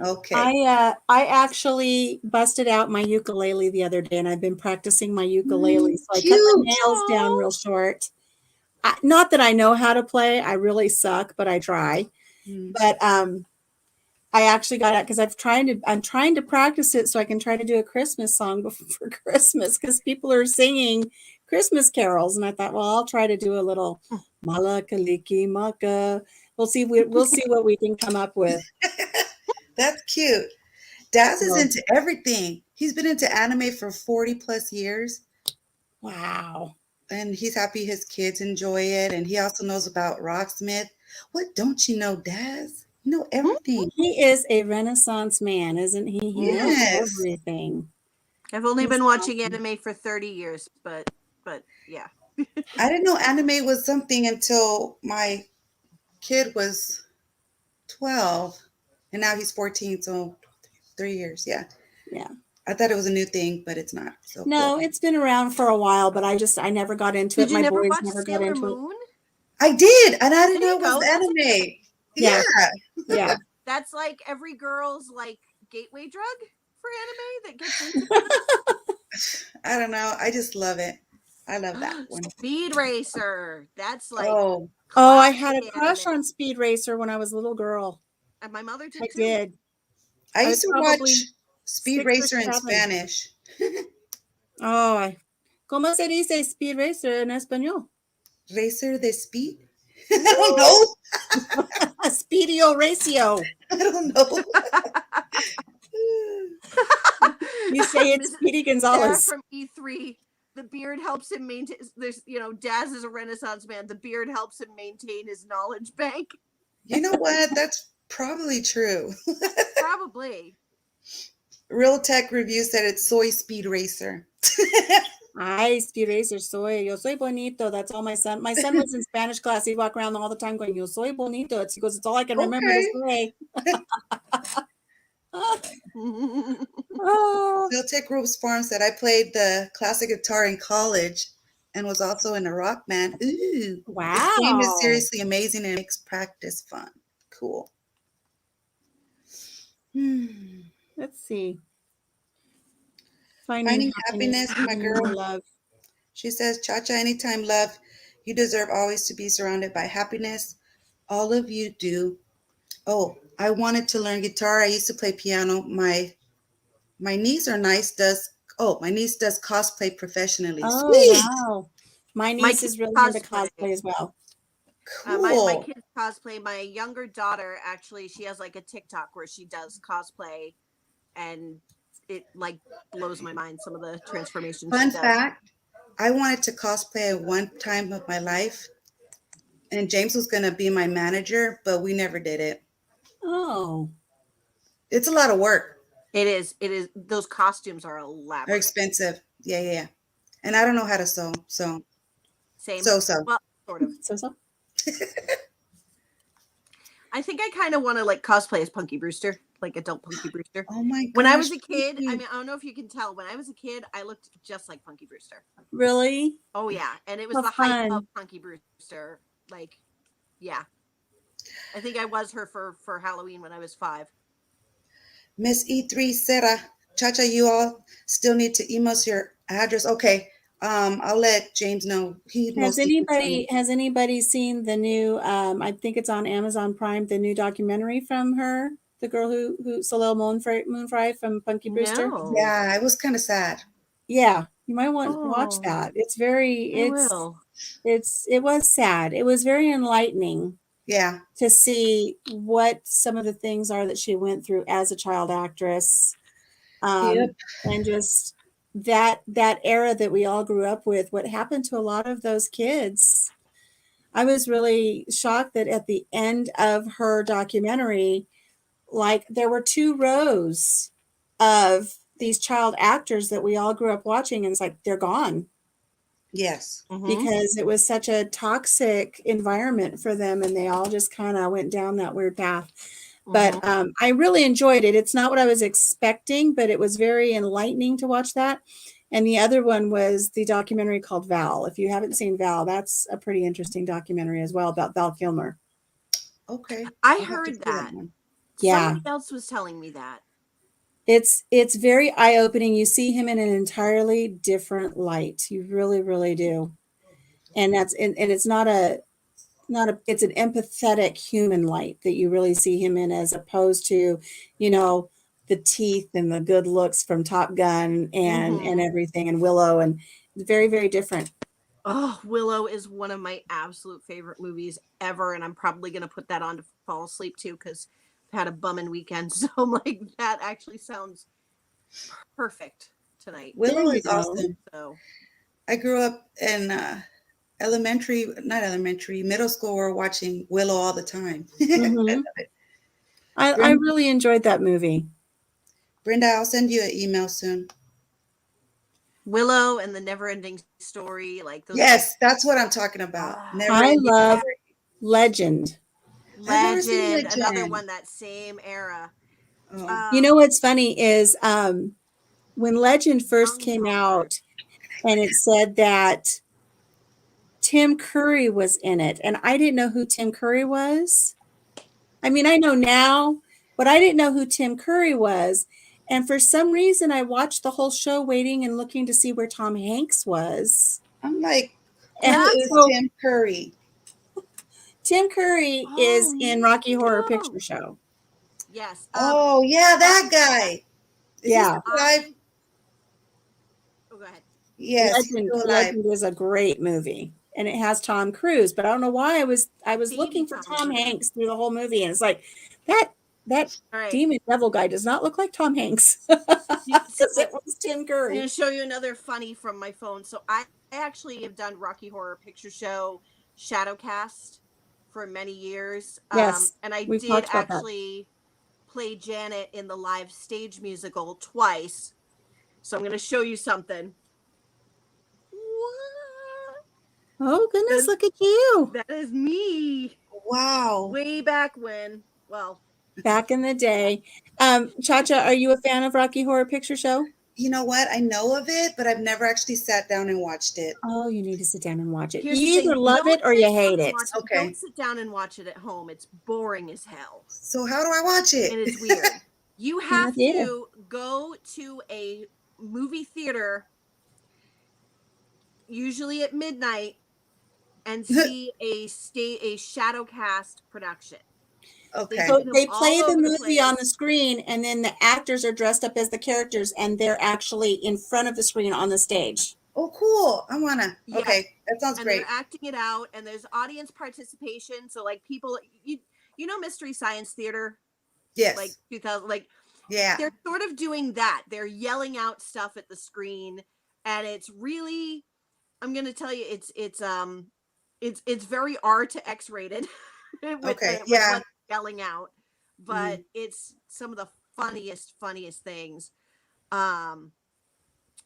Okay. I actually busted out my ukulele the other day, and I've been practicing my ukulele. So I cut my Cute. nails down Aw. real short. Not that I know how to play. I really suck, but I try. Mm. But I actually got it because I'm trying to practice it so I can try to do a Christmas song for Christmas because people are singing Christmas carols, and I thought, well, I'll try to do a little Malakaliki Maka. We'll see what we can come up with. That's cute. Daz is So, into everything. He's been into anime for 40 plus years. wow. And he's happy his kids enjoy it. And he also knows about Rocksmith. What don't you know, Daz? You know everything. He is a Renaissance man, isn't he? He knows Yes. everything. I've only He's been watching awesome. anime for 30 years, but yeah. I didn't know anime was something until my kid was 12. And now he's 14. So 3 years. Yeah. Yeah. I thought it was a new thing, but it's not. So cool. No, it's been around for a while, but I never got into Did it. you My never boys watch never got Sailor into it. Moon? I did. And I didn't There know you it was go. That's anime. Yeah. Yeah. Yeah. That's like every girl's like gateway drug for anime that gets into it. I don't know. I just love it. I love that one. Speed Racer. That's like Oh, Oh, I had a classic crush anime. on Speed Racer when I was a little girl. And my mother did I too. did. I I used was to probably watch Speed 6 or Racer in 7. Spanish. Oh, ¿cómo se dice Speed Racer en español? Racer de Speed? I don't know. Speedio Ratio. I don't know. You say it's Speedy Sarah Gonzalez. from E3. The beard helps him maintain. There's, Daz is a Renaissance man. The beard helps him maintain his knowledge bank. You know what? That's probably true. Probably. Real Tech Review said it's Soy Speed Racer. Ay, Speed Racer soy. Yo soy bonito. That's all my son. My son was in Spanish class. He'd walk around all the time going, Yo soy bonito. He goes, it's all I can remember to Okay. say. Oh, Real Tech Groups Farm said I played the classic guitar in college and was also in a rock band. Ooh. This game is wow. seriously amazing and makes practice fun. Cool. Let's see. Finding happiness, my finding girl. love. She says, "ChaCha, anytime love. You deserve always to be surrounded by happiness. All of you do. Oh, I wanted to learn guitar. I used to play piano. My niece my niece does cosplay professionally. Oh, Sweet. wow. My My niece kids is really into cosplay. cosplay as well. My Cool. kids cosplay. My younger daughter actually, she has like a TikTok where she does cosplay, and it like blows my mind some of the transformations Fun she does. fact, I wanted to cosplay at one time of my life, and James was going to be my manager, but we never did it. Oh, It's a lot of work. It is. Those costumes are They're elaborate. expensive. Yeah. And I don't know how to sew. So, Same. so. Well, sort of. so. I think I kind of want to like cosplay as Punky Brewster, like adult Punky Brewster. Oh my gosh. When I was a kid, Punky. I mean, I don't know if you can tell. When I was a kid, I looked just like Punky Brewster. Really? Oh yeah, and it was How the hype fun. of Punky Brewster. Like, yeah, I think I was her for Halloween when I was 5. Miss E3 Sera, Chacha, you all still need to email us your address. Okay. I'll let James know. He mostly Has anybody seen the new I think it's on Amazon Prime, the new documentary from her, the girl who Soleil Moonfry from Punky Brewster? No. Yeah, it was kind of sad. Yeah, you might want to watch Oh, that. It's very I will. it was sad. It was very enlightening Yeah. to see what some of the things are that she went through as a child actress. Yep. And just that era that we all grew up with, what happened to a lot of those kids. I was really shocked that at the end of her documentary, like there were 2 rows of these child actors that we all grew up watching, and it's like they're gone Yes. Mhm. because it was such a toxic environment for them, and they all just kind of went down that weird path. But I really enjoyed it. It's not what I was expecting, but it was very enlightening to watch that. And the other one was the documentary called Val. If you haven't seen Val, that's a pretty interesting documentary as well about Val Kilmer. Okay. I I'll have to heard see that. one. Yeah. Somebody else was telling me that. It's very eye-opening. You see him in an entirely different light. You really, really do. And it's not it's an empathetic human light that you really see him in, as opposed to, the teeth and the good looks from Top Gun and everything, and Willow, and very, very different. Oh, Willow is one of my absolute favorite movies ever, and I'm probably going to put that on to fall asleep too, because I've had a bumming weekend. So I'm like, that actually sounds perfect tonight. Willow There you is go. awesome. So I grew up in middle school. We're watching Willow all the time. Mhm. I really enjoyed that movie. Brenda, I'll send you an email soon. Willow and the Never Ending Story, like those. Yes, that's what I'm talking about. I love Legend. I've never seen Legend, another Legend. one that same era. Oh. You know what's funny is when Legend first Young came Tom out, and it said that Tim Curry was in it, and I didn't know who Tim Curry was. I mean, I know now, but I didn't know who Tim Curry was. And for some reason, I watched the whole show waiting and looking to see where Tom Hanks was. I'm like, And who is so Tim Curry? Tim Curry is in Rocky Horror Picture Show. Yes. Oh, yeah, that guy. Is he still alive? Oh, go ahead. Yes, he's still alive. Legend is a great movie, and it has Tom Cruise. But I don't know why I was Baby looking for Tom Tom Cruise. Hanks through the whole movie, and it's like that All right. demon devil guy does not look like Tom Hanks, because it was Tim I'm Curry. going to show you another funny from my phone. So I actually have done Rocky Horror Picture Show Shadowcast for many years. Yes, and I we've did talked about that. actually play Janet in the live stage musical twice. So I'm going to show you something. What? Oh goodness, look at you. That is me. Wow. Way back when. Well, Back in the day. ChaCha, are you a fan of Rocky Horror Picture Show? You know what? I know of it, but I've never actually sat down and watched it. Oh, you need to sit down and watch it. here's You the thing. either love Don't it or sit you down hate and it. watch Okay. Don't sit down and watch it at home. It's boring as hell. So how do I watch it? And it's weird. You have theater. to go to a movie theater, usually at midnight, and see a Shadowcast production. Okay. So them they all play the over the movie on place. the screen, and then the actors are dressed up as the characters, and they're actually in front of the screen on the stage. Oh, cool. I want to. Yeah. Okay. That sounds And great. they're acting it out, and there's audience participation. So like people, you know, Mystery Science Theater, Yes. like 2000, like yeah. they're sort of doing that. They're yelling out stuff at the screen, and it's really, I'm gonna tell you, it's very R to X rated with, Okay, with yeah. what's yelling out, but it's some of the funniest things. All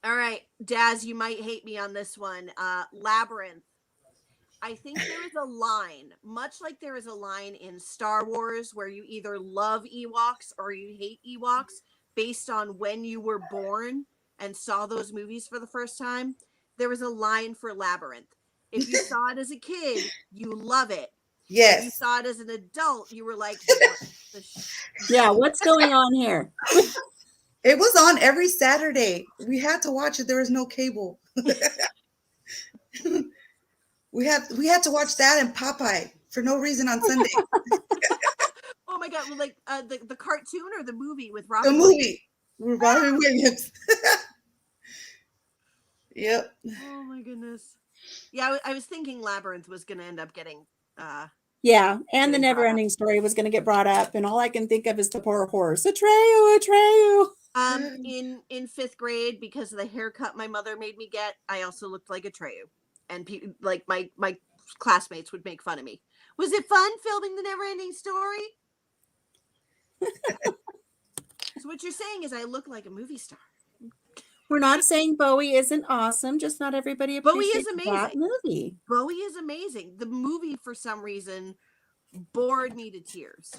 right, Daz, you might hate me on this one. Labyrinth. I think there is a line, much like there is a line in Star Wars, where you either love Ewoks or you hate Ewoks based on when you were born and saw those movies for the first time. There was a line for Labyrinth. If you saw it as a kid, you love it. If you Yes. saw it as an adult, you were like, what Yeah, what's going on here? It was on every Saturday. We had to watch it. There was no cable. we had to watch that and Popeye for no reason on Sunday. Oh my god, like the cartoon or the movie with The Robin Williams? movie with Robin Williams. Yep. Oh my goodness. Yeah, I was thinking Labyrinth was going to end up getting Yeah, and the Getting brought never ending story was going to get brought up, and all I can think of is the poor horse. Atreyu, Atreyu. in 5th grade, because of the haircut my mother made me get, I also looked like Atreyu, and like my classmates would make fun of me. Was it fun filming the never ending story? So what you're saying is I look like a movie star. We're not saying Bowie isn't awesome, just not everybody Bowie is appreciates that amazing. movie. Bowie is amazing. The movie, for some reason, bored me to tears.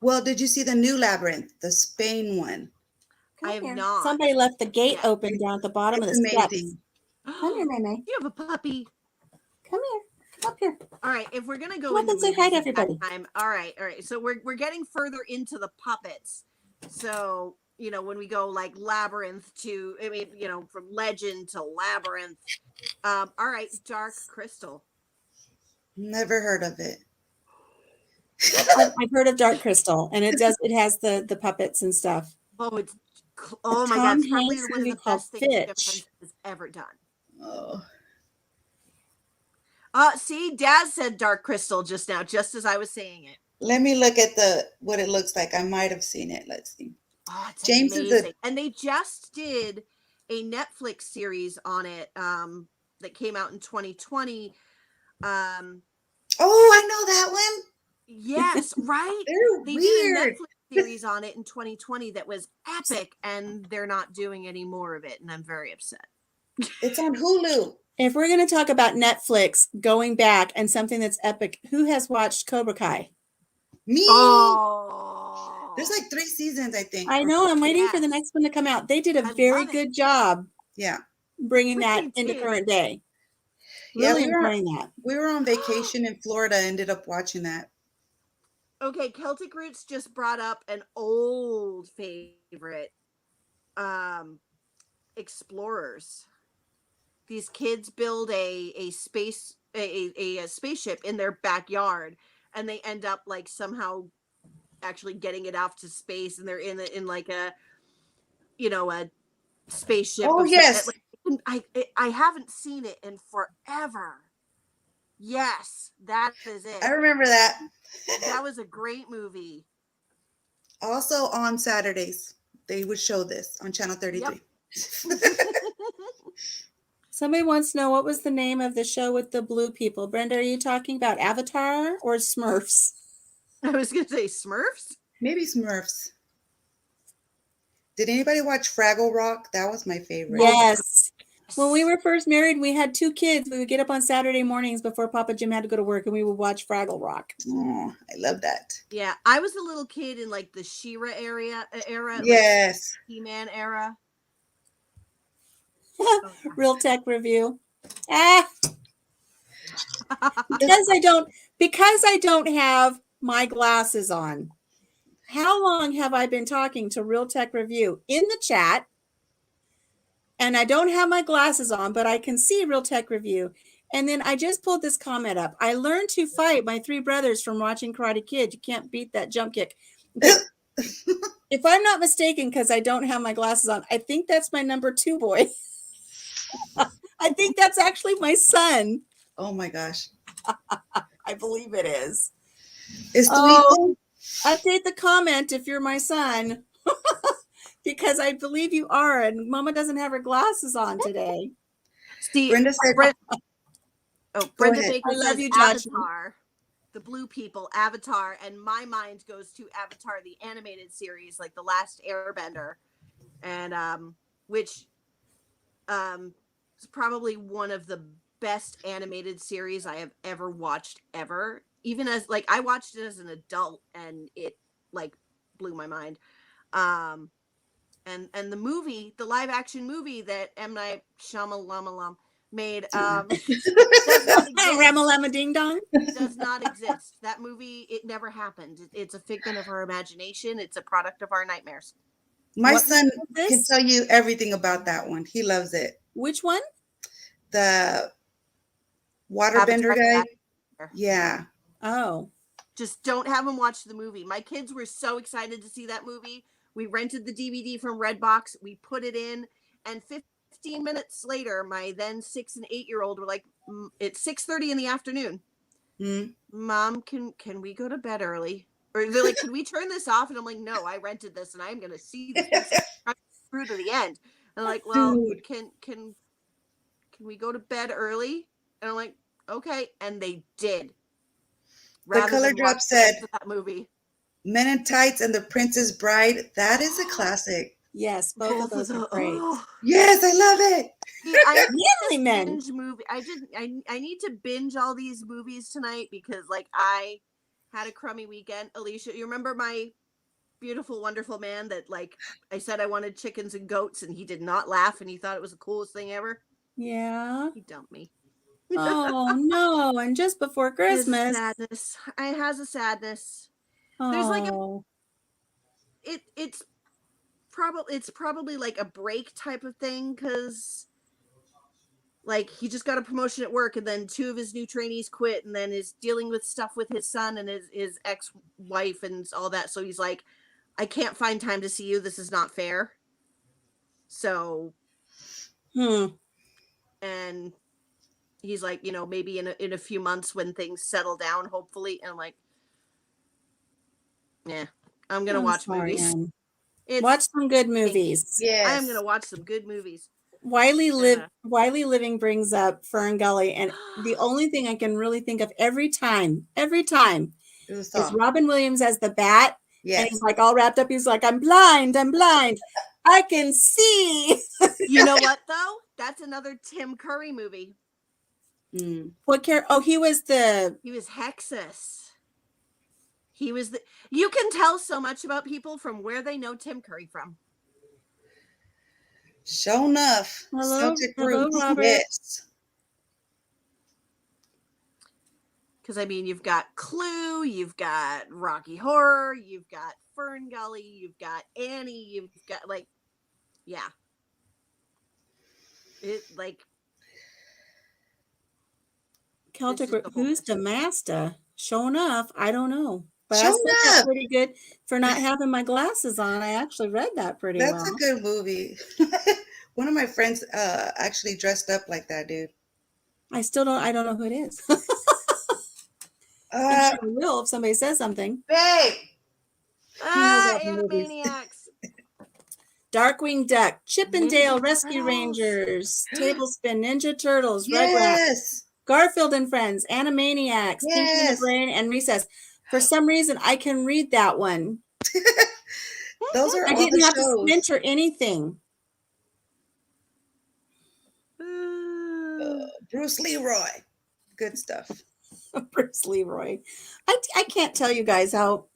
Well, did you see the new Labyrinth, the Spain one? I have here. not. Somebody left the gate Yeah. open down at the bottom of It's the steps. amazing. Come here, Meme. You have a puppy. Come here. Come up here. All right, if we're gonna go Come up into and say hi to movies at that everybody. time, all right. So we're getting further into the puppets. So when we go like Labyrinth to, I mean, from Legend to Labyrinth. All right, Dark Crystal. Never heard of it. I've heard of Dark Crystal, and it has the puppets and stuff. Oh, my Tom God! It's probably Hanks one of movie the called best things Jim Fitch. Henson has ever done. Oh. See, Dad said Dark Crystal just now, just as I was saying it. Let me look at what it looks like. I might have seen it. Let's see. Oh, it's James amazing. And they just did a Netflix series on it that came out in 2020. Oh, I know that one. Yes, right? They're They weird. did a Netflix series on it in 2020 that was epic, and they're not doing any more of it, and I'm very upset. It's on Hulu. If we're going to talk about Netflix going back and something that's epic, who has watched Cobra Kai? Me. Oh, There's like 3 seasons, I think. I know. I'm waiting for the Yes. next one to come out. They did a I very love it. good job Yeah. bringing Which that they into did. current day. Yeah, Really enjoying that. We were on vacation in Florida. Ended up watching that. Okay, Celtic Roots just brought up an old favorite, Explorers. These kids build a spaceship in their backyard, and they end up like somehow actually getting it off to space, and they're in like a a spaceship. Oh, yes. I haven't seen it in forever. Yes, that is it. I remember that. That was a great movie. Also on Saturdays, they would show this on Channel 33. Somebody wants to know, what was the name of the show with the blue people? Brenda, are you talking about Avatar or Smurfs? I was going to say Smurfs. Maybe Smurfs. Did anybody watch Fraggle Rock? That was my favorite. Yes. When we were first married, we had 2 kids. We would get up on Saturday mornings before Papa Jim had to go to work, and we would watch Fraggle Rock. Oh, I love that. Yeah, I was a little kid in like the She-Ra era. Yes. Like He-Man era. Real Tech Review. Because I don't have my glasses on. How long have I been talking to Real Tech Review in the chat? And I don't have my glasses on, but I can see Real Tech Review. And then I just pulled this comment up. I learned to fight my 3 brothers from watching Karate Kid. You can't beat that jump kick. If I'm not mistaken, because I don't have my glasses on, I think that's my number 2 boy. I think that's actually my son. Oh my gosh. I believe it is. Is Update the comment if you're my son. Because I believe you are, and Mama doesn't have her glasses on today. See, Brenda said, Brenda ahead. Baker I love says you, Josh. Avatar, the blue people, Avatar, and my mind goes to Avatar, the animated series, like The Last Airbender, and which is probably one of the best animated series I have ever watched ever. Even as like I watched it as an adult, and it like blew my mind. And the movie, the live action movie that M. Night Shyamalan made. Does not exist. Ramalama Ding Dong. Does not exist. That movie, it never happened. It's a figment of our imagination. It's a product of our nightmares. My What son was this? can tell you everything about that one. He loves it. Which one? The waterbender Avatar guy. Avatar. Yeah. Oh, Just don't have them watch the movie. My kids were so excited to see that movie. We rented the DVD from Redbox. We put it in, and 15 minutes later, my then 6 and 8-year-old were like, "It's 6:30 in the afternoon. Mm. Mom, can we go to bed early?" Or they're like, "Can we turn this off?" And I'm like, "No, I rented this, and I'm going to see this through to the end." And I'm like, "Well, Dude. can we go to bed early?" And I'm like, "Okay," and they did. The Color Drop said that movie. Men in Tights and The Princess Bride. That is a classic. yes, both of those are great. Oh. Yes, I love it. I Really, men. binge movie. I need to binge all these movies tonight because like I had a crummy weekend. Alicia, you remember my beautiful, wonderful man that like I said I wanted chickens and goats and he did not laugh and he thought it was the coolest thing ever? Yeah. He dumped me. Oh no! And just before Christmas. Sadness. I has a sadness. Oh. There's like it's probably like a break type of thing because like he just got a promotion at work and then 2 of his new trainees quit and then is dealing with stuff with his son and his ex-wife and all that. So he's like, I can't find time to see you. This is not fair. So, and he's like, you know, maybe in a few months when things settle down, hopefully. And I'm like, yeah, I'm going to watch movies. Watch some good movies. Yes. I am going to watch some good movies. Wiley Living brings up Fern Gully, and the only thing I can really think of every time is Robin Williams as the bat. Yes. And he's like all wrapped up. He's like, I'm blind. I can see. You know what though? That's another Tim Curry movie. What character? Oh, he was Hexus. You can tell so much about people from where they know Tim Curry from. Sure enough. Hello, Robert. Yes. Because I mean, you've got Clue, you've got Rocky Horror, you've got Fern Gully, you've got Annie, you've got like, yeah. It like Celtic. Who's Damasta? Sure enough, I don't know. But Sure I think that's pretty good for not having my glasses on. I actually read that pretty well. That's a good movie. One of my friends actually dressed up like that dude. I don't know who it is. I'm sure I will if somebody says something. Babe. Animaniacs. Darkwing Duck, Chip and Dale Rescue Rangers, Tablespin, Ninja Turtles, Yes. Rugrats, Garfield and Friends, Animaniacs, Pinky and the Brain, and Recess. For some reason, I can read that one. Those are I all didn't the have shows. to squint or anything. Bruce Leroy. Good stuff. Bruce Leroy. I can't tell you guys how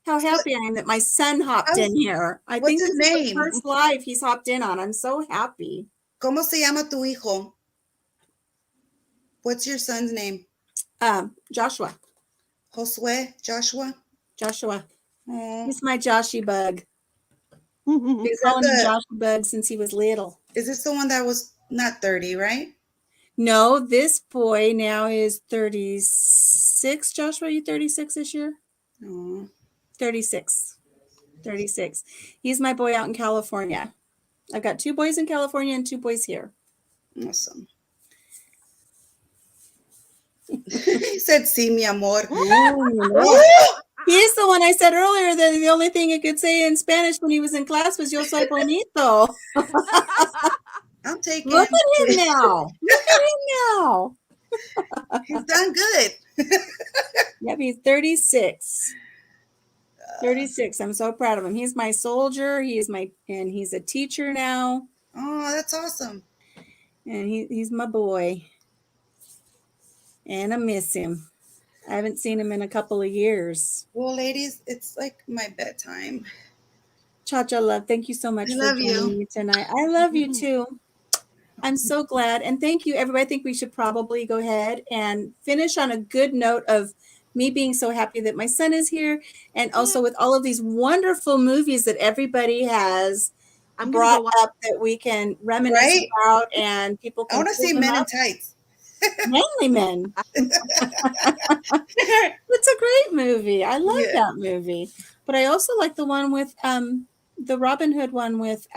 happy I am that my son hopped in here. I think his this is name? the first live he's hopped in on. I'm so happy. ¿Cómo se llama tu hijo? What's your son's name? Joshua. Josue? Joshua? Joshua. Aww. He's my Joshy bug. Is Been calling him Joshy bug since he was little. Is this the one that was not 30, right? No, this boy now is 36. Joshua, are you 36 this year? Aww. 36. He's my boy out in California. I've got 2 boys in California and 2 boys here. Awesome. He said, sí, mi amor. He's the one I said earlier that the only thing he could say in Spanish when he was in class was yo soy bonito. I'm taking. Look at him now. He's done good. Yep, he's 36. 36. I'm so proud of him. He's my soldier. He's a teacher now. Oh, that's awesome. And he's my boy. And I miss him. I haven't seen him in a couple of years. Well, ladies, it's like my bedtime. ChaCha love, thank you so much I for love joining you me tonight. I love you too. I'm so glad. And thank you, everybody. I think we should probably go ahead and finish on a good note of me being so happy that my son is here. And also with all of these wonderful movies that everybody has I'm gonna brought go watch. up that we can reminisce Right? about and people I can want to pull see them Men in up. Tights. Mainly Men. It's a great movie. I love Yeah. that movie. But I also like the one with the Robin Hood one with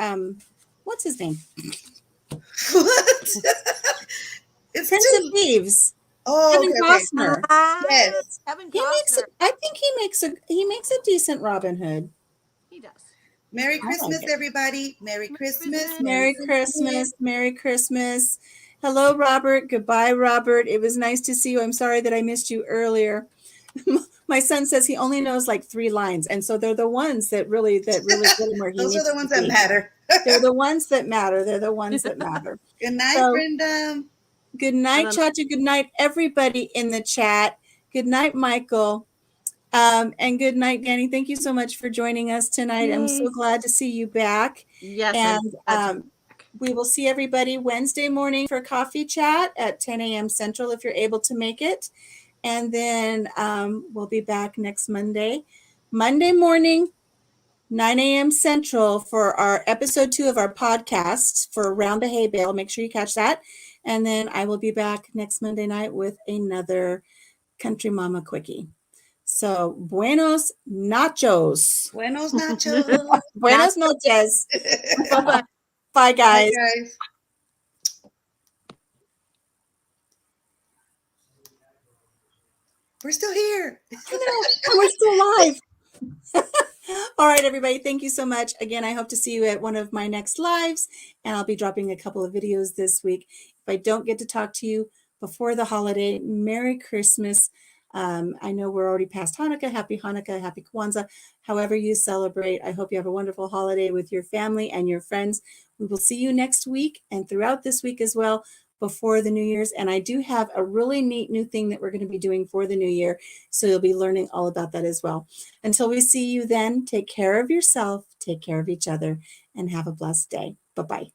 what's his name? What? It's Prince of two. Thieves. Oh, Kevin okay, okay. Costner. Yes. Kevin He makes Costner. I think he makes a decent Robin Hood. He does. Merry I like Christmas, it. everybody. Merry Merry Christmas. Christmas. Merry Christmas. Merry Christmas. Hello, Robert. Goodbye, Robert. It was nice to see you. I'm sorry that I missed you earlier. My son says he only knows like 3 lines, and so they're the ones that really get him where he Those are needs the to ones that be. matter. They're the ones that matter. They're the ones that matter. Good night, So, Brenda. good night, ChaCha. Good night, everybody in the chat. Good night, Michael. And good night, Danny. Thank you so much for joining us tonight. I'm so Yay. glad to see you back. Yes. And I'm we will see everybody Wednesday morning for coffee chat at 10 a.m. Central if you're able to make it. And then we'll be back next Monday morning, 9 a.m. Central for our episode 2 of our podcast for Round a Hay Bale. Make sure you catch that. And then I will be back next Monday night with another Country Mama Quickie. So, buenos nachos. Buenos nachos. Buenos noches. Bye-bye. Bye, guys. Bye, guys. We're still here. I know. We're still live. All right, everybody. Thank you so much. Again, I hope to see you at one of my next lives, and I'll be dropping a couple of videos this week. If I don't get to talk to you before the holiday, Merry Christmas. I know we're already past Hanukkah. Happy Kwanzaa. However you celebrate, I hope you have a wonderful holiday with your family and your friends. We will see you next week and throughout this week as well before the New Year's. And I do have a really neat new thing that we're going to be doing for the new year. So you'll be learning all about that as well. Until we see you then, take care of yourself, take care of each other, and have a blessed day. Bye-bye.